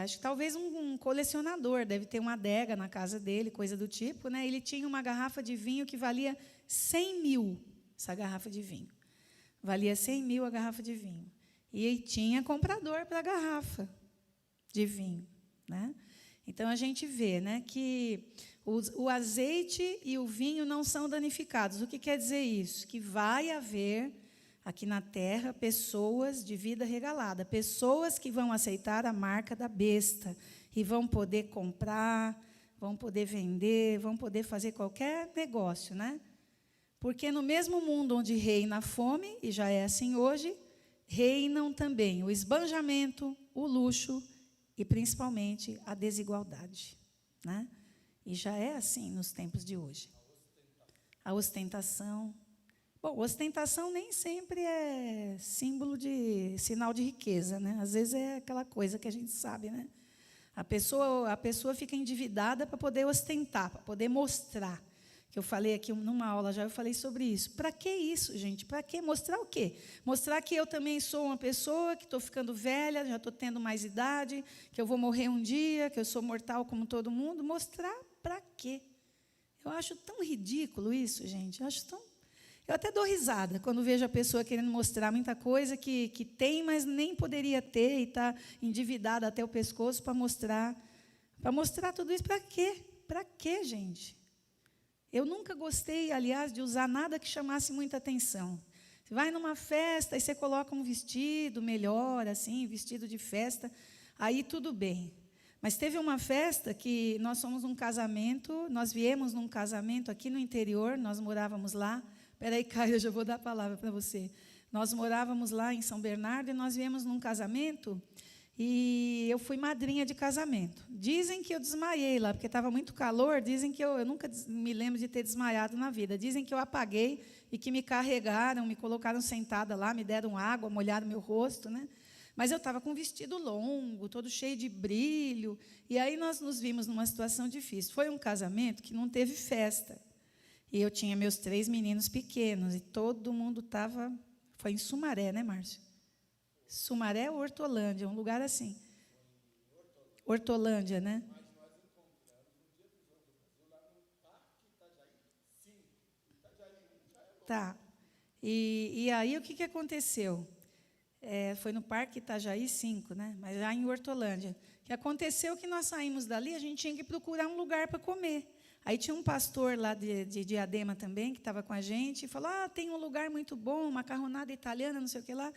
acho que talvez um colecionador, deve ter uma adega na casa dele, coisa do tipo, né? Ele tinha uma garrafa de vinho que valia 100 mil, essa garrafa de vinho. Valia 100 mil a garrafa de vinho. E tinha comprador para a garrafa de vinho, né? Então, a gente vê, né, que o azeite e o vinho não são danificados. O que quer dizer isso? Que vai haver aqui na terra pessoas de vida regalada, pessoas que vão aceitar a marca da besta e vão poder comprar, vão poder vender, vão poder fazer qualquer negócio, né? Porque no mesmo mundo onde reina a fome, e já é assim hoje, reinam também o esbanjamento, o luxo e, principalmente, a desigualdade, né? E já é assim nos tempos de hoje. A ostentação. Bom, ostentação nem sempre é símbolo de sinal de riqueza, né? Às vezes é aquela coisa que a gente sabe, né? A pessoa fica endividada para poder ostentar, para poder mostrar. Que eu falei aqui numa aula já, eu falei sobre isso. Para que isso, gente? Para que mostrar o quê? Mostrar que eu também sou uma pessoa, que estou ficando velha, já estou tendo mais idade, que eu vou morrer um dia, que eu sou mortal como todo mundo. Mostrar para quê? Eu acho tão ridículo isso, gente. Eu até dou risada quando vejo a pessoa querendo mostrar muita coisa que tem, mas nem poderia ter, e está endividada até o pescoço para mostrar. Para mostrar tudo isso para quê? Para quê, gente? Eu nunca gostei, aliás, de usar nada que chamasse muita atenção. Você vai numa festa e você coloca um vestido melhor, assim, vestido de festa, aí tudo bem. Mas teve uma festa que nós fomos num casamento, nós viemos num casamento aqui no interior, nós morávamos lá. Espera aí, Caio, eu já vou dar a palavra para você. Nós morávamos lá em São Bernardo e nós viemos num casamento e eu fui madrinha de casamento. Dizem que eu desmaiei lá, porque estava muito calor, dizem que eu nunca me lembro de ter desmaiado na vida. Dizem que eu apaguei e que me carregaram, me colocaram sentada lá, me deram água, molharam meu rosto, né? Mas eu estava com um vestido longo, todo cheio de brilho, e aí nós nos vimos numa situação difícil. Foi um casamento que não teve festa. E eu tinha meus 3 meninos pequenos, e todo mundo estava... Foi em Sumaré, né, Márcio? Sumaré ou Hortolândia, um lugar assim. Hortolândia, né? Tá. E aí, o que aconteceu? Foi no Parque Itajaí 5, né? Mas já em Hortolândia. O que aconteceu que nós saímos dali, a gente tinha que procurar um lugar para comer. Aí tinha um pastor lá de Diadema também, que estava com a gente, e falou, tem um lugar muito bom, macarronada italiana, não sei o que lá.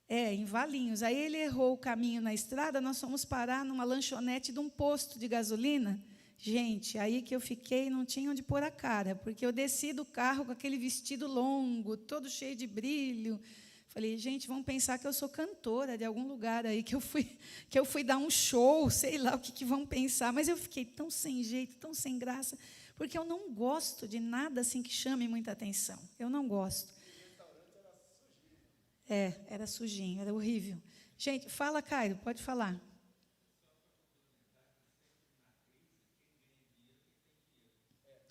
Em Valinhos. Aí ele errou o caminho na estrada, nós fomos parar numa lanchonete de um posto de gasolina. Gente, aí que eu fiquei, não tinha onde pôr a cara, porque eu desci do carro com aquele vestido longo, todo cheio de brilho. Falei, gente, vão pensar que eu sou cantora de algum lugar aí, que eu fui dar um show, sei lá o que vão pensar. Mas eu fiquei tão sem jeito, tão sem graça, porque eu não gosto de nada assim que chame muita atenção. Eu não gosto. Era sujinho, era horrível. Gente, fala, Cairo, pode falar.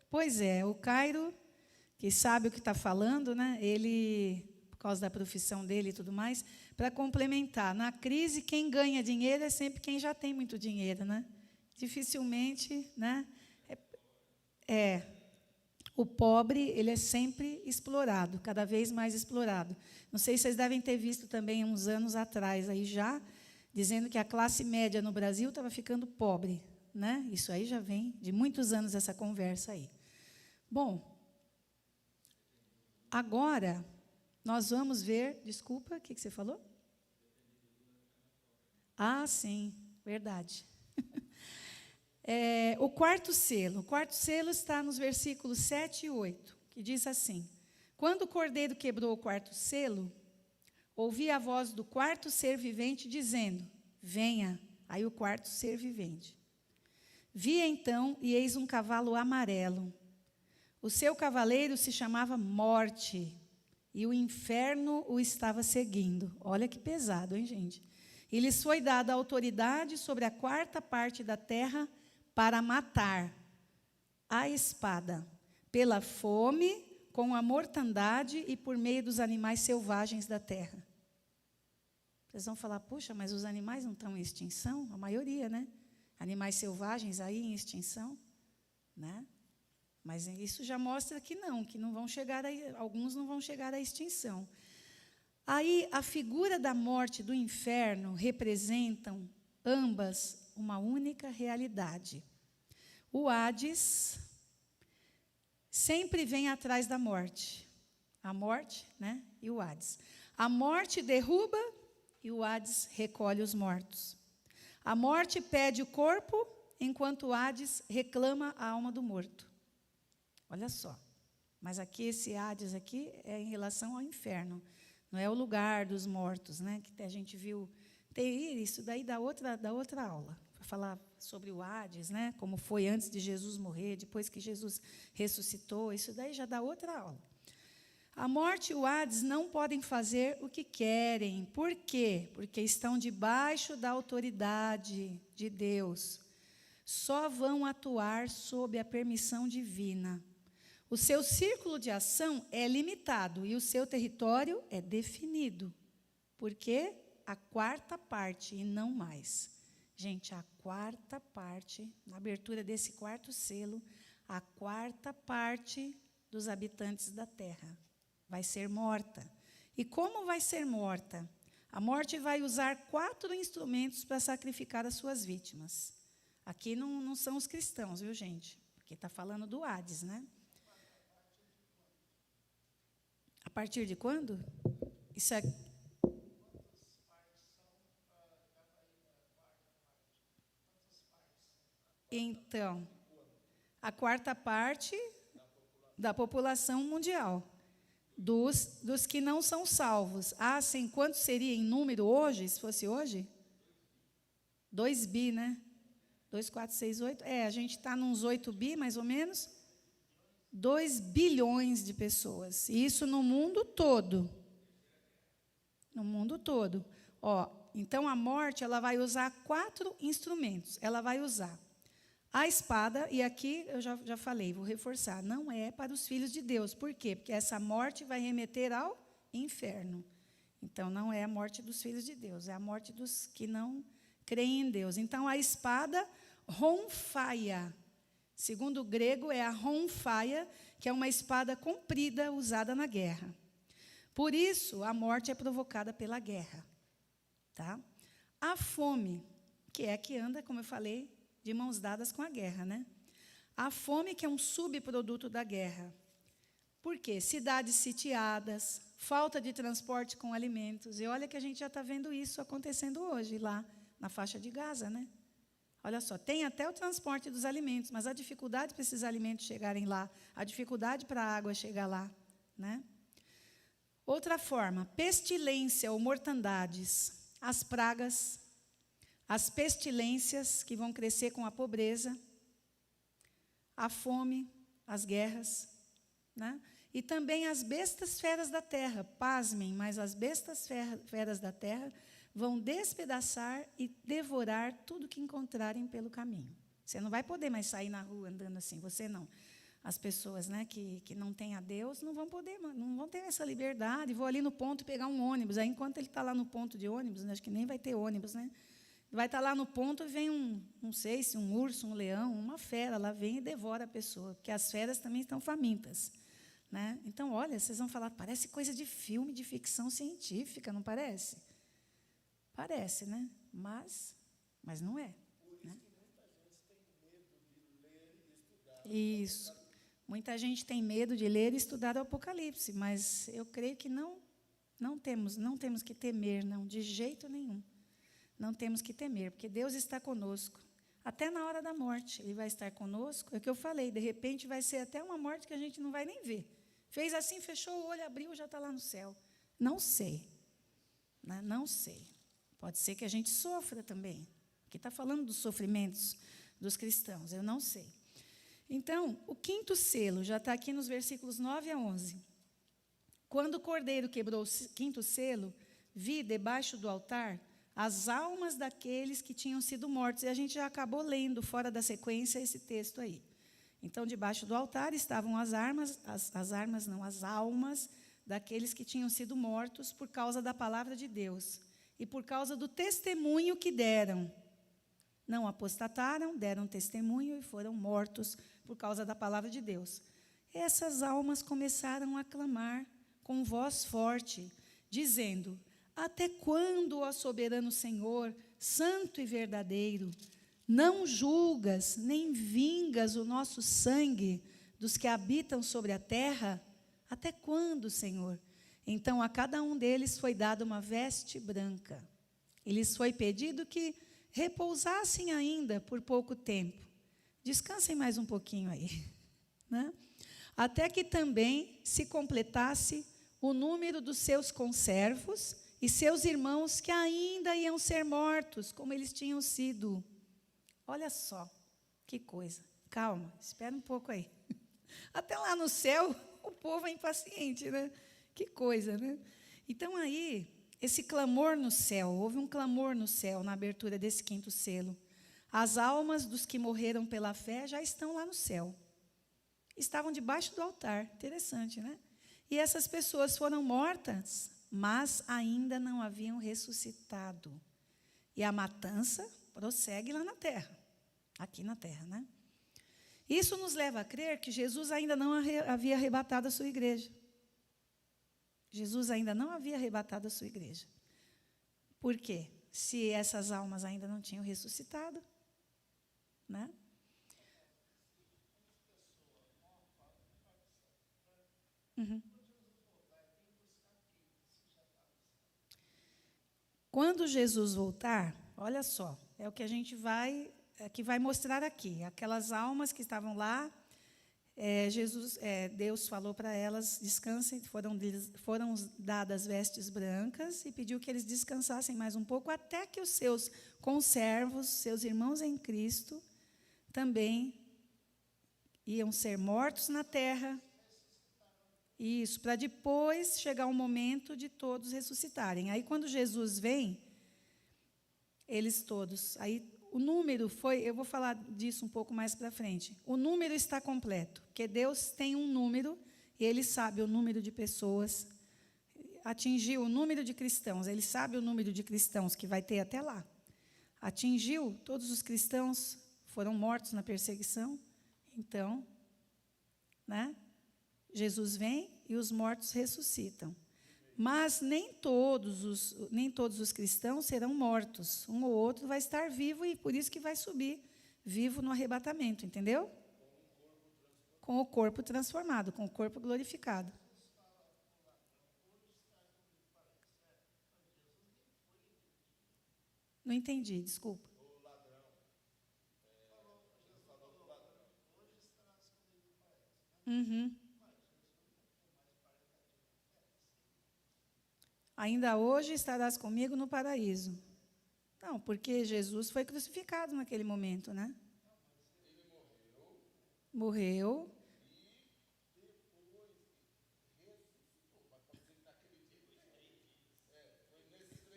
Pois é, o Cairo, que sabe o que está falando, né? Ele, por causa da profissão dele e tudo mais, para complementar, na crise, quem ganha dinheiro é sempre quem já tem muito dinheiro, né? Dificilmente, né? O pobre, ele é sempre explorado, cada vez mais explorado. Não sei se vocês devem ter visto também, uns anos atrás, aí já, dizendo que a classe média no Brasil estava ficando pobre, né? Isso aí já vem de muitos anos, essa conversa aí. Bom, agora nós vamos ver... Desculpa, o que você falou? Sim, verdade. O quarto selo. O quarto selo está nos versículos 7 e 8, que diz assim, quando o cordeiro quebrou o quarto selo, ouvi a voz do quarto ser vivente dizendo, venha. Aí o quarto ser vivente. Vi então, e eis um cavalo amarelo. O seu cavaleiro se chamava Morte, e o inferno o estava seguindo. Olha que pesado, hein, gente? E lhes foi dada a autoridade sobre a quarta parte da terra para matar a espada, pela fome, com a mortandade e por meio dos animais selvagens da terra. Vocês vão falar, puxa, mas os animais não estão em extinção? A maioria, né? Animais selvagens aí em extinção, né? Mas isso já mostra que não vão chegar alguns não vão chegar à extinção. Aí a figura da morte e do inferno representam ambas uma única realidade. O Hades sempre vem atrás da morte. A morte, né? E o Hades. A morte derruba e o Hades recolhe os mortos. A morte pede o corpo, enquanto o Hades reclama a alma do morto. Olha só. Mas aqui, esse Hades aqui é em relação ao inferno. Não é o lugar dos mortos, né? Que a gente viu. Tem isso daí da outra aula. Para falar sobre o Hades, né? Como foi antes de Jesus morrer, depois que Jesus ressuscitou. Isso daí já dá outra aula. A morte e o Hades não podem fazer o que querem. Por quê? Porque estão debaixo da autoridade de Deus. Só vão atuar sob a permissão divina. O seu círculo de ação é limitado e o seu território é definido. Por quê? A quarta parte e não mais. Gente, a quarta parte, na abertura desse quarto selo, a quarta parte dos habitantes da terra vai ser morta. E como vai ser morta? A morte vai usar 4 instrumentos para sacrificar as suas vítimas. Aqui não são os cristãos, viu, gente? Porque está falando do Hades, né? A partir de quando? Isso é... Então, a quarta parte da população mundial, dos que não são salvos. Sim, quanto seria em número hoje, se fosse hoje? 2 bi, né? 2, 4, 6, 8. A gente está nos 8 bi, mais ou menos. 2 bilhões de pessoas. E isso no mundo todo. No mundo todo. Ó, então a morte, ela vai usar 4 instrumentos. Ela vai usar a espada, e aqui eu já falei, vou reforçar, não é para os filhos de Deus. Por quê? Porque essa morte vai remeter ao inferno. Então, não é a morte dos filhos de Deus, é a morte dos que não creem em Deus. Então, a espada ronfaia, segundo o grego, é a ronfaia, que é uma espada comprida usada na guerra. Por isso, a morte é provocada pela guerra. Tá? A fome, que é a que anda, como eu falei, de mãos dadas com a guerra, né? A fome, que é um subproduto da guerra. Por quê? Cidades sitiadas, falta de transporte com alimentos. E olha que a gente já está vendo isso acontecendo hoje, lá na faixa de Gaza, né? Olha só, tem até o transporte dos alimentos, mas a dificuldade para esses alimentos chegarem lá, a dificuldade para a água chegar lá, né? Outra forma, pestilência ou mortandades, as pragas, as pestilências que vão crescer com a pobreza, a fome, as guerras, né? E também as bestas feras da terra, pasmem, mas as bestas feras da terra vão despedaçar e devorar tudo que encontrarem pelo caminho. Você não vai poder mais sair na rua andando assim, você não. As pessoas, né, que não têm a Deus não vão poder, não vão ter essa liberdade. Vou ali no ponto pegar um ônibus. Aí, enquanto ele está lá no ponto de ônibus, acho que nem vai ter ônibus, né? Vai estar lá no ponto e vem não sei se um urso, um leão, uma fera, lá vem e devora a pessoa, porque as feras também estão famintas. Né? Então, olha, vocês vão falar, parece coisa de filme, de ficção científica, não parece? Parece, né? Mas não é. Né? Isso. Muita gente tem medo de ler e estudar o Apocalipse, mas eu creio que não temos que temer, não, de jeito nenhum. Não temos que temer, porque Deus está conosco. Até na hora da morte, Ele vai estar conosco. É o que eu falei, de repente vai ser até uma morte que a gente não vai nem ver. Fez assim, fechou o olho, abriu, já está lá no céu. Não sei. Né? Não sei. Pode ser que a gente sofra também. Aqui está falando dos sofrimentos dos cristãos, eu não sei. Então, o 5º selo, já está aqui nos versículos 9 a 11. Quando o cordeiro quebrou o 5º selo, vi debaixo do altar as almas daqueles que tinham sido mortos. E a gente já acabou lendo, fora da sequência, esse texto aí. Então, debaixo do altar estavam as almas daqueles que tinham sido mortos por causa da palavra de Deus e por causa do testemunho que deram. Não apostataram, deram testemunho e foram mortos por causa da palavra de Deus. Essas almas começaram a clamar com voz forte, dizendo: até quando, ó soberano Senhor, santo e verdadeiro, não julgas nem vingas o nosso sangue dos que habitam sobre a terra? Até quando, Senhor? Então a cada um deles foi dada uma veste branca. E lhes foi pedido que repousassem ainda por pouco tempo. Descansem mais um pouquinho aí. Né? Até que também se completasse o número dos seus conservos e seus irmãos que ainda iam ser mortos, como eles tinham sido. Olha só, que coisa. Calma, espera um pouco aí. Até lá no céu, o povo é impaciente, né? Que coisa, né? Então, aí, esse clamor no céu, houve um clamor no céu na abertura desse 5º selo. As almas dos que morreram pela fé já estão lá no céu. Estavam debaixo do altar. Interessante, né? E essas pessoas foram mortas, mas ainda não haviam ressuscitado. E a matança prossegue lá na terra, aqui na terra, né? Isso nos leva a crer que Jesus ainda não havia arrebatado a sua igreja. Jesus ainda não havia arrebatado a sua igreja. Por quê? Se essas almas ainda não tinham ressuscitado, né? Uhum. Quando Jesus voltar, olha só, é o que a gente vai mostrar aqui. Aquelas almas que estavam lá, Deus falou para elas, descansem, foram dadas vestes brancas e pediu que eles descansassem mais um pouco, até que os seus conservos, seus irmãos em Cristo, também iam ser mortos na terra. Isso, para depois chegar o momento de todos ressuscitarem. Aí, quando Jesus vem, Eles todos. Aí o número foi, eu vou falar disso um pouco mais para frente. O número está completo, porque Deus tem um número e Ele sabe o número de pessoas. Atingiu o número de cristãos, Ele sabe o número de cristãos que vai ter até lá. Atingiu, todos os cristãos foram mortos na perseguição. Então, né, Jesus vem e os mortos ressuscitam. Mas nem todos os cristãos serão mortos. Um ou outro vai estar vivo e por isso que vai subir vivo no arrebatamento, entendeu? Com o corpo transformado, com o corpo glorificado. Não entendi, desculpa. Uhum. Ainda hoje estarás comigo no paraíso. Não, porque Jesus foi crucificado naquele momento, né? Morreu.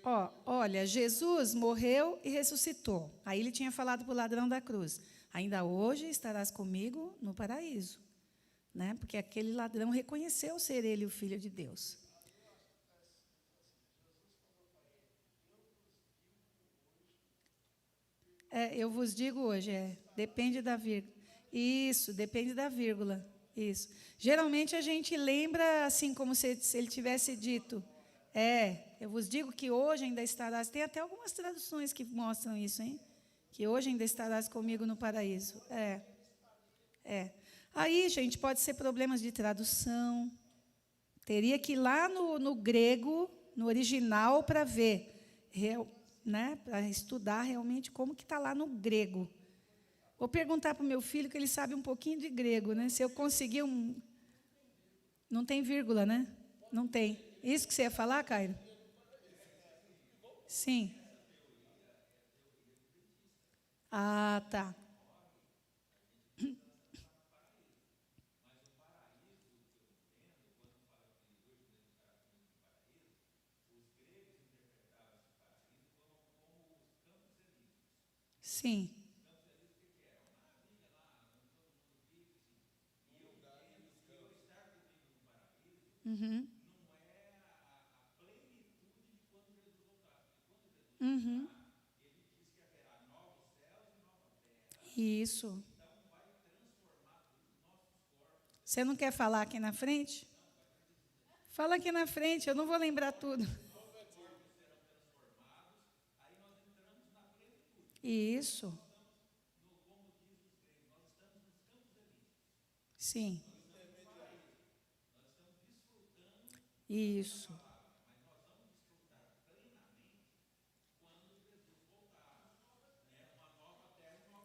Ó, olha, Jesus morreu e ressuscitou. Aí ele tinha falado para o ladrão da cruz: ainda hoje estarás comigo no paraíso. Né? Porque aquele ladrão reconheceu ser ele o Filho de Deus. Eu vos digo hoje, depende da vírgula. Isso, depende da vírgula. Isso. Geralmente a gente lembra assim, como se ele tivesse dito. Eu vos digo que hoje ainda estarás. Tem até algumas traduções que mostram isso, hein? Que hoje ainda estarás comigo no paraíso. Aí, gente, pode ser problemas de tradução. Teria que ir lá no grego, no original, para ver, né, para estudar realmente como que está lá no grego. Vou perguntar para o meu filho, que ele sabe um pouquinho de grego, né? Se eu conseguir um... Não tem vírgula, né? Não tem. Isso que você ia falar, Cairo? Sim. Ah, tá. Sim. Uhum. Uhum. Isso. Você não quer falar aqui na frente? Fala aqui na frente, eu não vou lembrar tudo. Isso. Sim. Isso.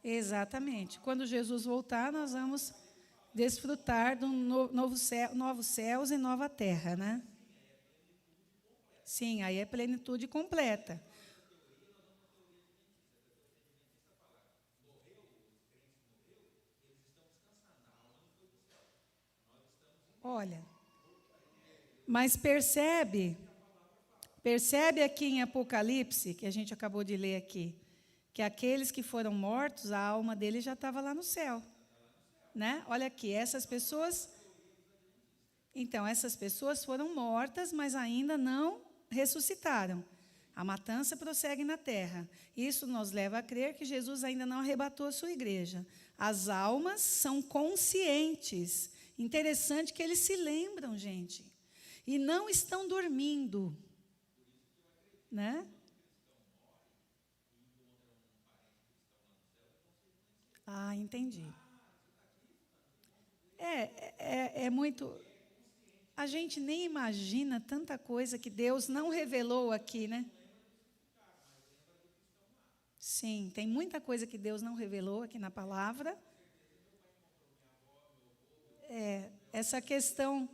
Exatamente. Quando Jesus voltar, nós vamos desfrutar de um novo céu, novos céus e nova terra, né? Sim, aí é plenitude completa. Olha, mas percebe aqui em Apocalipse, que a gente acabou de ler aqui, que aqueles que foram mortos, a alma deles já estava lá no céu, né? Olha aqui, essas pessoas... Então, essas pessoas foram mortas, mas ainda não ressuscitaram. A matança prossegue na terra. Isso nos leva a crer que Jesus ainda não arrebatou a sua igreja. As almas são conscientes. Interessante que eles se lembram, gente. E não estão dormindo. Né? Ah, entendi. É muito... A gente nem imagina tanta coisa que Deus não revelou aqui, né? Sim, tem muita coisa que Deus não revelou aqui na palavra. Essa questão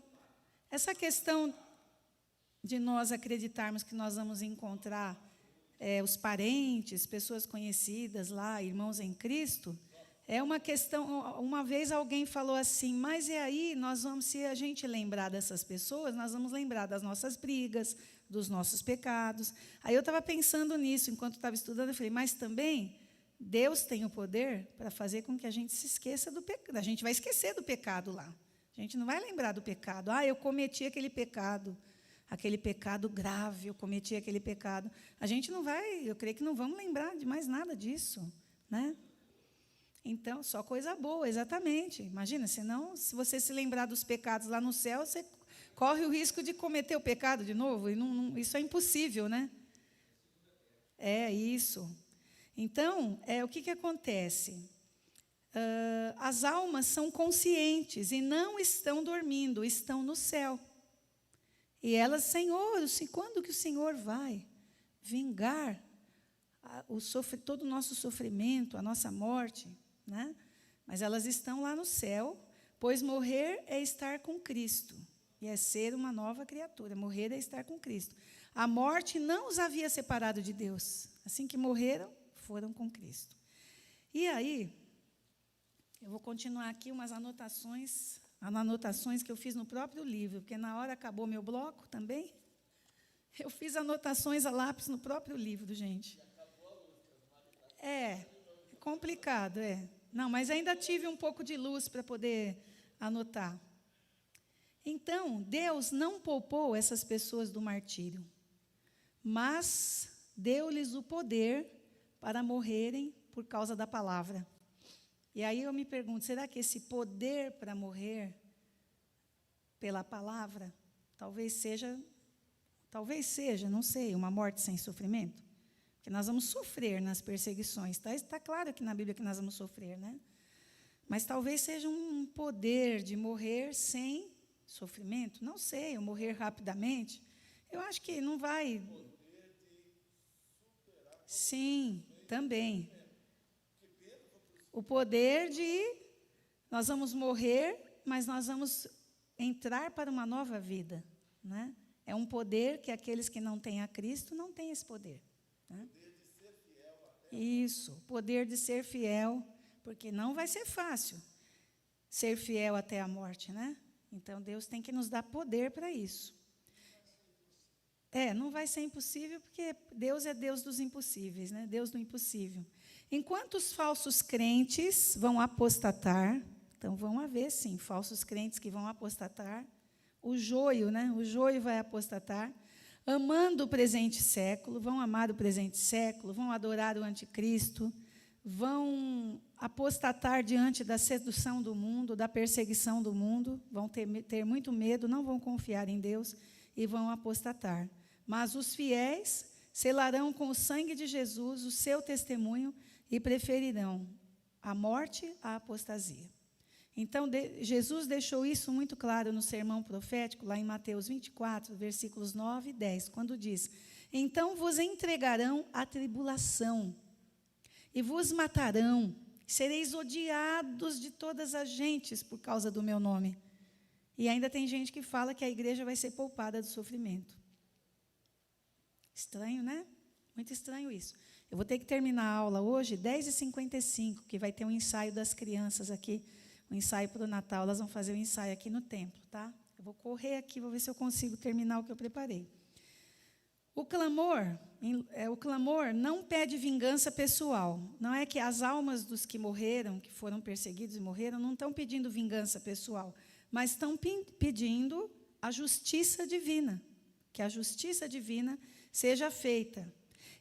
de nós acreditarmos que nós vamos encontrar os parentes, pessoas conhecidas lá, irmãos em Cristo, é uma questão. Uma vez alguém falou assim, mas e aí nós vamos, se a gente lembrar dessas pessoas, nós vamos lembrar das nossas brigas, dos nossos pecados. Aí eu estava pensando nisso enquanto estava estudando, eu falei, mas também Deus tem o poder para fazer com que a gente se esqueça do pecado. A gente vai esquecer do pecado lá. A gente não vai lembrar do pecado. Eu cometi aquele pecado grave, eu cometi aquele pecado. A gente não vai, eu creio que não vamos lembrar de mais nada disso, né? Então, só coisa boa, exatamente. Imagina, senão, se você se lembrar dos pecados lá no céu, você corre o risco de cometer o pecado de novo. E isso é impossível, né? É isso. Então, o que acontece? As almas são conscientes e não estão dormindo, estão no céu. E elas, Senhor, quando que o Senhor vai vingar todo o nosso sofrimento, a nossa morte? Né? Mas elas estão lá no céu, pois morrer é estar com Cristo, e é ser uma nova criatura. Morrer é estar com Cristo. A morte não os havia separado de Deus. Assim que morreram, foram com Cristo. E aí, eu vou continuar aqui umas anotações que eu fiz no próprio livro, porque na hora acabou meu bloco também. Eu fiz anotações a lápis no próprio livro, gente. É complicado, Não, mas ainda tive um pouco de luz para poder anotar. Então, Deus não poupou essas pessoas do martírio, mas deu-lhes o poder para morrerem por causa da palavra. E aí eu me pergunto, será que esse poder para morrer pela palavra, talvez seja, não sei, uma morte sem sofrimento? Porque nós vamos sofrer nas perseguições. Está claro que na Bíblia que nós vamos sofrer, né? Mas talvez seja um poder de morrer sem sofrimento. Não sei, ou morrer rapidamente. Eu acho que não vai. Sim, também. O poder de nós vamos morrer, mas nós vamos entrar para uma nova vida, né? É um poder que aqueles que não têm a Cristo não têm esse poder. Né? Isso, poder de ser fiel, porque não vai ser fácil ser fiel até a morte, né? Então, Deus tem que nos dar poder para isso. Não vai ser impossível, porque Deus é Deus dos impossíveis, né? Deus do impossível. Enquanto os falsos crentes vão apostatar, então vão haver, sim, falsos crentes que vão apostatar, o joio, né? O joio vai apostatar, amando o presente século, vão amar o presente século, vão adorar o anticristo, vão apostatar diante da sedução do mundo, da perseguição do mundo, vão ter muito medo, não vão confiar em Deus e vão apostatar. Mas os fiéis selarão com o sangue de Jesus o seu testemunho e preferirão a morte à apostasia. Então, Jesus deixou isso muito claro no sermão profético, lá em Mateus 24, versículos 9 e 10, quando diz: então vos entregarão à tribulação, e vos matarão, sereis odiados de todas as gentes por causa do meu nome. E ainda tem gente que fala que a igreja vai ser poupada do sofrimento. Estranho, né? Muito estranho isso. Eu vou ter que terminar a aula hoje, 10h55, que vai ter um ensaio das crianças aqui, um ensaio para o Natal. Elas vão fazer um ensaio aqui no templo, tá? Eu vou correr aqui, vou ver se eu consigo terminar o que eu preparei. O clamor não pede vingança pessoal. Não é que as almas dos que morreram, que foram perseguidos e morreram, não estão pedindo vingança pessoal, mas estão pedindo a justiça divina, que a justiça divina seja feita.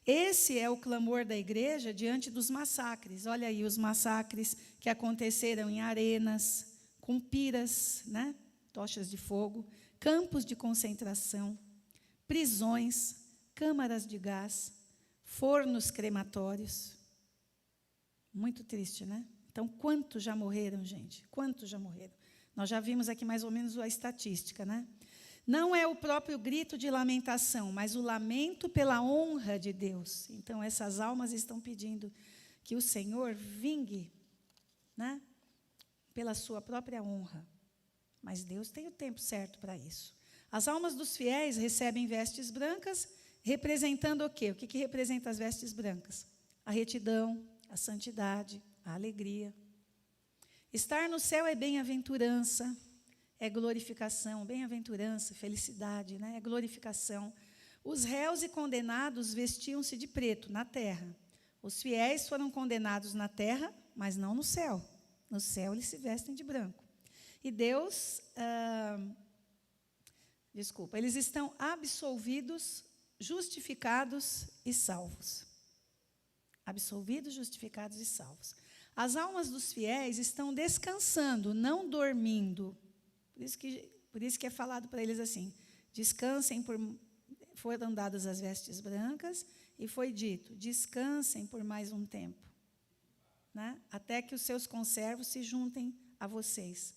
Esse é o clamor da igreja diante dos massacres. Olha aí os massacres que aconteceram em arenas, com piras, né? Tochas de fogo, campos de concentração, prisões, câmaras de gás, fornos crematórios. Muito triste, né? Então, quantos já morreram, gente? Quantos já morreram? Nós já vimos aqui mais ou menos a estatística, né? Não é o próprio grito de lamentação, mas o lamento pela honra de Deus. Então, essas almas estão pedindo que o Senhor vingue, né, pela sua própria honra. Mas Deus tem o tempo certo para isso. As almas dos fiéis recebem vestes brancas, representando o quê? O que representa as vestes brancas? A retidão, a santidade, a alegria. Estar no céu é bem-aventurança, é glorificação, bem-aventurança, felicidade, né? É glorificação. Os réus e condenados vestiam-se de preto na terra. Os fiéis foram condenados na terra, mas não no céu. No céu eles se vestem de branco. E Deus, eles estão absolvidos, justificados e salvos. Absolvidos, justificados e salvos. As almas dos fiéis estão descansando, não dormindo. Por isso que é falado para eles assim: descansem, foram dadas as vestes brancas, e foi dito: descansem por mais um tempo, né? Até que os seus conservos se juntem a vocês,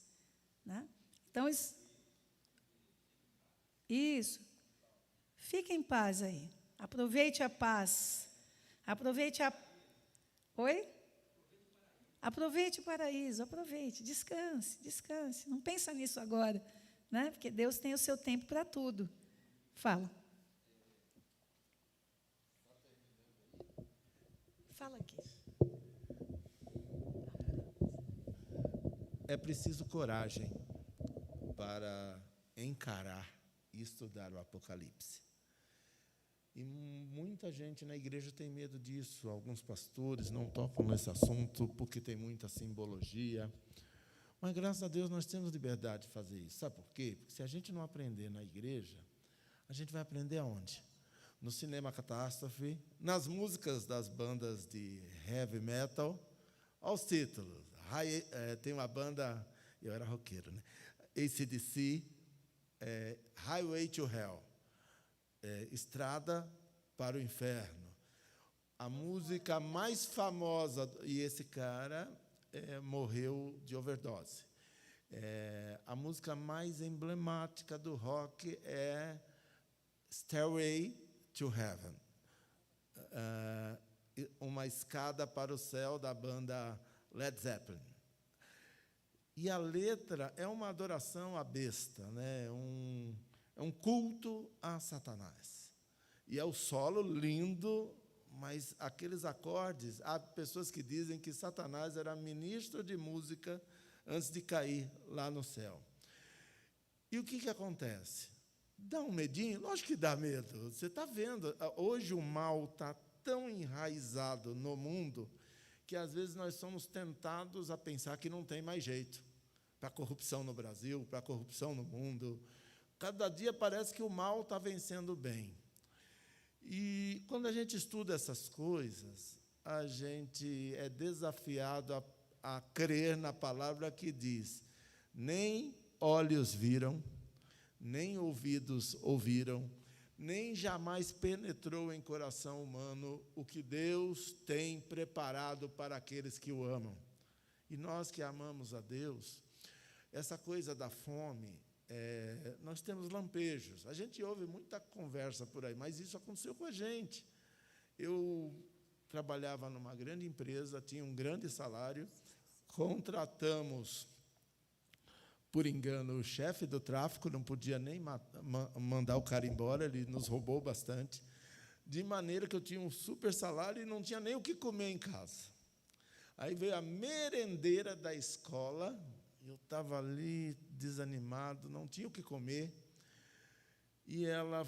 né? Então, isso. Fique em paz aí. Aproveite a paz. Aproveite a... Oi? Aproveite o paraíso, aproveite, descanse, descanse. Não pensa nisso agora, né? Porque Deus tem o seu tempo para tudo. Fala. Fala aqui. É preciso coragem para encarar e estudar o Apocalipse. E muita gente na igreja tem medo disso. Alguns pastores não tocam nesse assunto porque tem muita simbologia. Mas, graças a Deus, nós temos liberdade de fazer isso. Sabe por quê? Porque se a gente não aprender na igreja, a gente vai aprender aonde? No cinema Catástrofe, nas músicas das bandas de heavy metal, aos títulos. Tem uma banda, eu era roqueiro, né? AC/DC, Highway to Hell. Estrada para o Inferno. A música mais famosa, e esse cara morreu de overdose. A música mais emblemática do rock é Stairway to Heaven. Uma escada para o céu, da banda Led Zeppelin. E a letra é uma adoração à besta, né? É um culto a Satanás. E é o solo lindo, mas aqueles acordes... Há pessoas que dizem que Satanás era ministro de música antes de cair lá no céu. E o que acontece? Dá um medinho? Lógico que dá medo. Você está vendo, hoje o mal está tão enraizado no mundo que, às vezes, nós somos tentados a pensar que não tem mais jeito para a corrupção no Brasil, para a corrupção no mundo. Cada dia parece que o mal está vencendo o bem. E, quando a gente estuda essas coisas, a gente é desafiado a crer na palavra que diz: nem olhos viram, nem ouvidos ouviram, nem jamais penetrou em coração humano o que Deus tem preparado para aqueles que o amam. E nós que amamos a Deus, essa coisa da fome, nós temos lampejos. A gente ouve muita conversa por aí, mas isso aconteceu com a gente. Eu trabalhava numa grande empresa, tinha um grande salário, contratamos, por engano, o chefe do tráfico, não podia nem mandar o cara embora, ele nos roubou bastante, de maneira que eu tinha um super salário e não tinha nem o que comer em casa. Aí veio a merendeira da escola, eu estava ali desanimado, não tinha o que comer, e ela,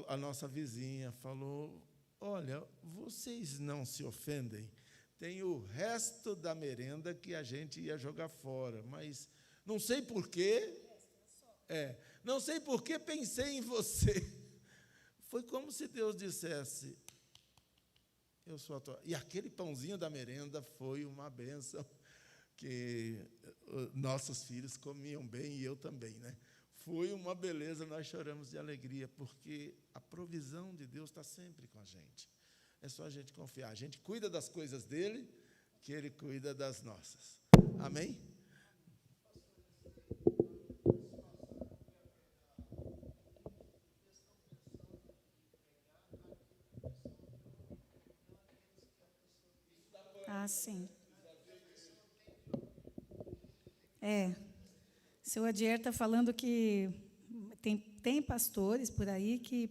a nossa vizinha, falou: olha, vocês não se ofendem, tem o resto da merenda que a gente ia jogar fora, mas não sei por quê, não sei por que pensei em você. Foi como se Deus dissesse: eu sou a tua... E aquele pãozinho da merenda foi uma bênção, que nossos filhos comiam bem, e eu também, né? Foi uma beleza, nós choramos de alegria, porque a provisão de Deus está sempre com a gente. É só a gente confiar. A gente cuida das coisas dele, que ele cuida das nossas. Amém? Ah, sim. Seu Adier está falando que tem pastores por aí que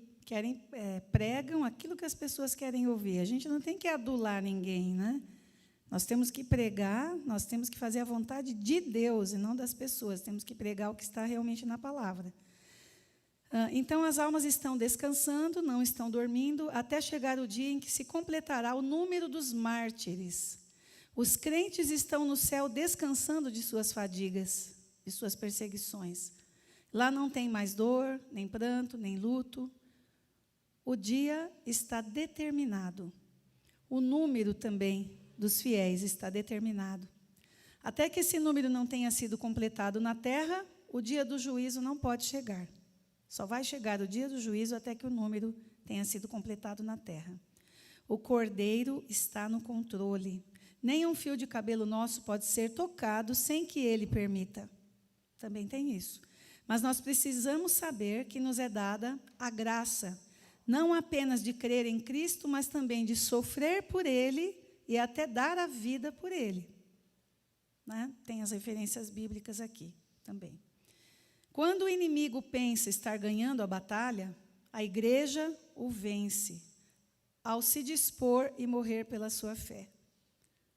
pregam aquilo que as pessoas querem ouvir. A gente não tem que adular ninguém, né? Nós temos que pregar, nós temos que fazer a vontade de Deus e não das pessoas. Temos que pregar o que está realmente na palavra. Então, as almas estão descansando, não estão dormindo, até chegar o dia em que se completará o número dos mártires. Os crentes estão no céu descansando de suas fadigas, de suas perseguições. Lá não tem mais dor, nem pranto, nem luto. O dia está determinado. O número também dos fiéis está determinado. Até que esse número não tenha sido completado na terra, o dia do juízo não pode chegar. Só vai chegar o dia do juízo até que o número tenha sido completado na terra. O Cordeiro está no controle. Nem um fio de cabelo nosso pode ser tocado sem que ele permita. Também tem isso. Mas nós precisamos saber que nos é dada a graça, não apenas de crer em Cristo, mas também de sofrer por Ele e até dar a vida por Ele. Né? Tem as referências bíblicas aqui também. Quando o inimigo pensa estar ganhando a batalha, a igreja o vence, ao se dispor e morrer pela sua fé.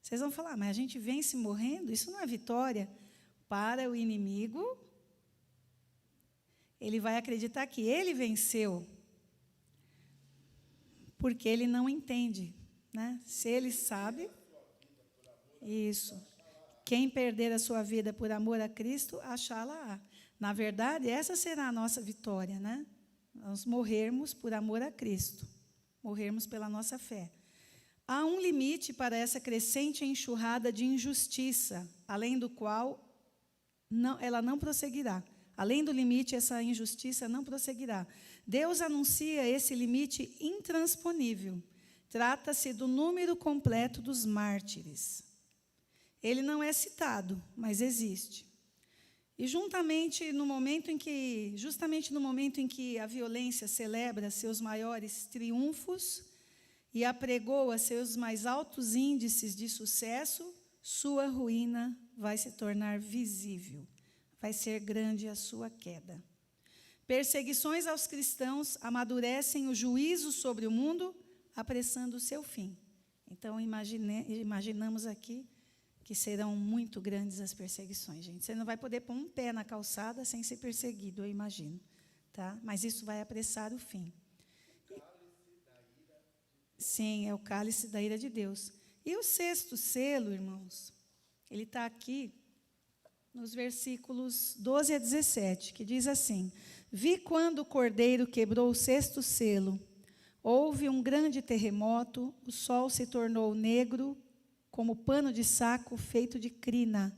Vocês vão falar, mas a gente vence morrendo? Isso não é vitória. Para o inimigo, ele vai acreditar que ele venceu, porque ele não entende. Né? Se ele sabe, isso. Quem perder a sua vida por amor a Cristo, achá-la-á. Na verdade, essa será a nossa vitória, né? Nós morrermos por amor a Cristo, morrermos pela nossa fé. Há um limite para essa crescente enxurrada de injustiça, além do qual ela não prosseguirá. Além do limite, essa injustiça não prosseguirá. Deus anuncia esse limite intransponível. Trata-se do número completo dos mártires. Ele não é citado, mas existe. E justamente no momento em que a violência celebra seus maiores triunfos e apregoa seus mais altos índices de sucesso, sua ruína vai se tornar visível. Vai ser grande a sua queda. Perseguições aos cristãos amadurecem o juízo sobre o mundo, apressando o seu fim. Então, imaginamos aqui que serão muito grandes as perseguições, gente. Você não vai poder pôr um pé na calçada sem ser perseguido, eu imagino. Tá? Mas isso vai apressar o fim. Sim, é o cálice da ira de Deus. E o sexto selo, irmãos, ele está aqui nos versículos 12 a 17, que diz assim: Vi quando o Cordeiro quebrou o sexto selo, houve um grande terremoto, o sol se tornou negro, como pano de saco feito de crina.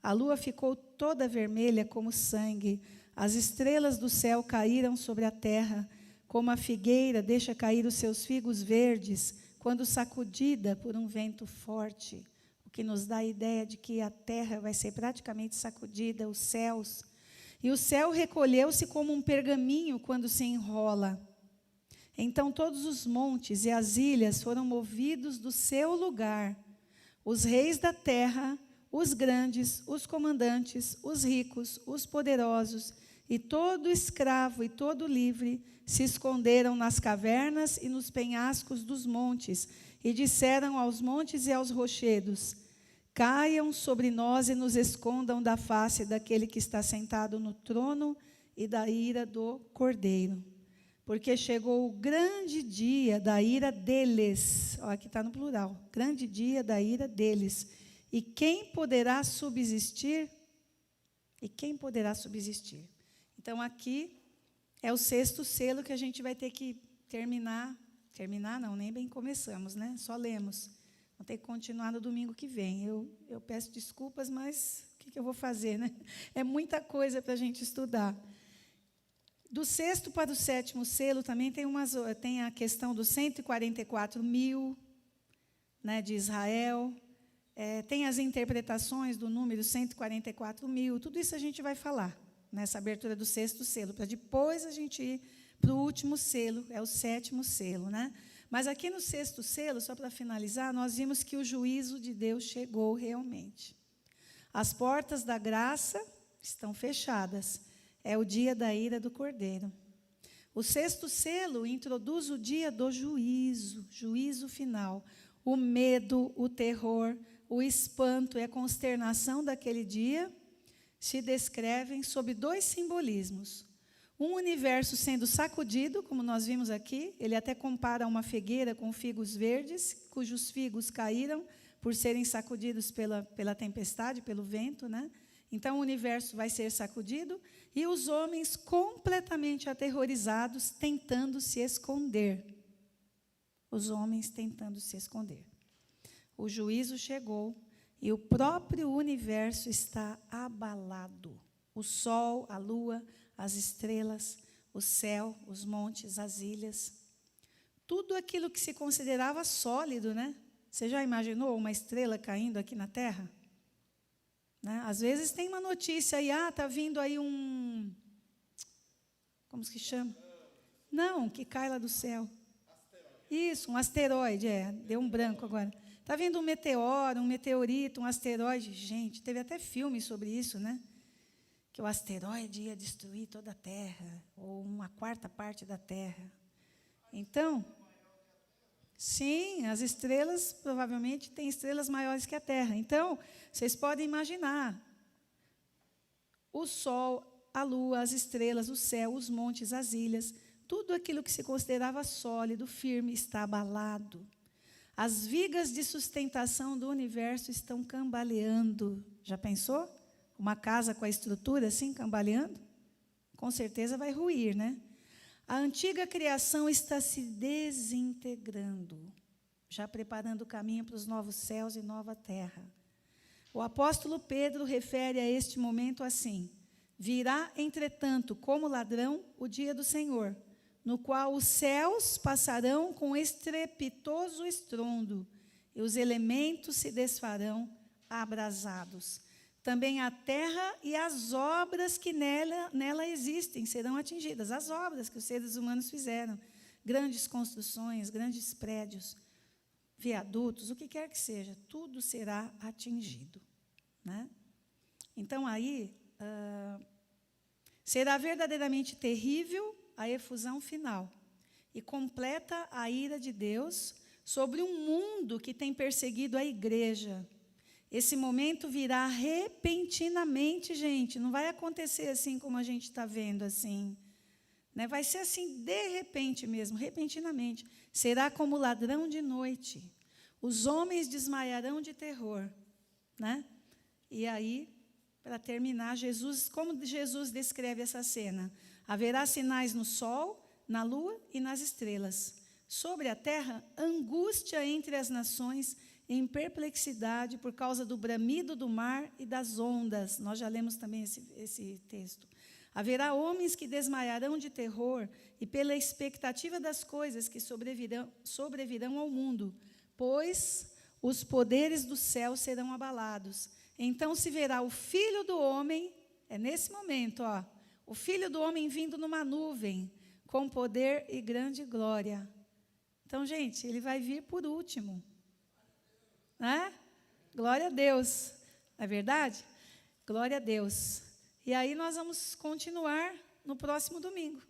A lua ficou toda vermelha como sangue. As estrelas do céu caíram sobre a terra, como a figueira deixa cair os seus figos verdes, quando sacudida por um vento forte. O que nos dá a ideia de que a terra vai ser praticamente sacudida, os céus. E o céu recolheu-se como um pergaminho quando se enrola. Então todos os montes e as ilhas foram movidos do seu lugar. Os reis da terra, os grandes, os comandantes, os ricos, os poderosos, e todo escravo e todo livre se esconderam nas cavernas e nos penhascos dos montes, e disseram aos montes e aos rochedos: Caiam sobre nós e nos escondam da face daquele que está sentado no trono e da ira do Cordeiro. Porque chegou o grande dia da ira deles. Ó, aqui está no plural. Grande dia da ira deles. E quem poderá subsistir? E quem poderá subsistir? Então, aqui é o sexto selo que a gente vai ter que terminar. Terminar não, nem bem começamos, né? Só lemos. Vamos ter que continuar no domingo que vem. Eu peço desculpas, mas o que eu vou fazer, né? É muita coisa para a gente estudar. Do sexto para o sétimo selo também tem a questão dos 144 mil, né, de Israel. Tem as interpretações do número 144 mil. Tudo isso a gente vai falar nessa abertura do sexto selo, para depois a gente ir para o último selo, é o sétimo selo. Né? Mas aqui no sexto selo, só para finalizar, nós vimos que o juízo de Deus chegou realmente. As portas da graça estão fechadas. É o dia da ira do Cordeiro. O sexto selo introduz o dia do juízo, juízo final. O medo, o terror, o espanto e a consternação daquele dia se descrevem sob dois simbolismos. um universo sendo sacudido, como nós vimos aqui. Ele até compara uma figueira com figos verdes, cujos figos caíram por serem sacudidos pela tempestade, pelo vento, né? Então, o universo vai ser sacudido e os homens completamente aterrorizados, tentando se esconder. Os homens tentando se esconder. O juízo chegou e o próprio universo está abalado. O sol, a lua, as estrelas, o céu, os montes, as ilhas. Tudo aquilo que se considerava sólido, né? Você já imaginou uma estrela caindo aqui na Terra? Né? Às vezes tem uma notícia aí, está vindo aí um... Como se chama? Não, que cai lá do céu. Isso, um asteroide, deu um branco agora. Está vindo um meteoro, um meteorito, um asteroide. Gente, teve até filme sobre isso, né? Que o asteroide ia destruir toda a Terra, ou uma quarta parte da Terra. Então, sim, as estrelas, provavelmente, têm estrelas maiores que a Terra. Então, vocês podem imaginar, o sol, a lua, as estrelas, o céu, os montes, as ilhas, tudo aquilo que se considerava sólido, firme, está abalado. As vigas de sustentação do universo estão cambaleando. Já pensou? Uma casa com a estrutura assim, cambaleando? Com certeza vai ruir, né? A antiga criação está se desintegrando, já preparando o caminho para os novos céus e nova terra. O apóstolo Pedro refere a este momento assim: virá, entretanto, como ladrão, o dia do Senhor, no qual os céus passarão com estrepitoso estrondo, e os elementos se desfarão abrasados. Também a terra e as obras que nela existem serão atingidas. As obras que os seres humanos fizeram. Grandes construções, grandes prédios, viadutos, o que quer que seja, tudo será atingido. Né? Então, aí, será verdadeiramente terrível a efusão final e completa a ira de Deus sobre um mundo que tem perseguido a igreja. Esse momento virá repentinamente, gente. Não vai acontecer assim como a gente está vendo, assim. Né? Vai ser assim, de repente mesmo, repentinamente. Será como ladrão de noite. Os homens desmaiarão de terror. Né? E aí, para terminar, como Jesus descreve essa cena? Haverá sinais no sol, na lua e nas estrelas. Sobre a terra, angústia entre as nações, em perplexidade por causa do bramido do mar e das ondas. Nós já lemos também esse texto. Haverá homens que desmaiarão de terror e pela expectativa das coisas que sobrevirão ao mundo, pois os poderes do céu serão abalados. Então se verá o Filho do Homem, nesse momento, o Filho do Homem vindo numa nuvem, com poder e grande glória. Então, gente, ele vai vir por último. Né? Glória a Deus, não é verdade? Glória a Deus. E aí nós vamos continuar no próximo domingo.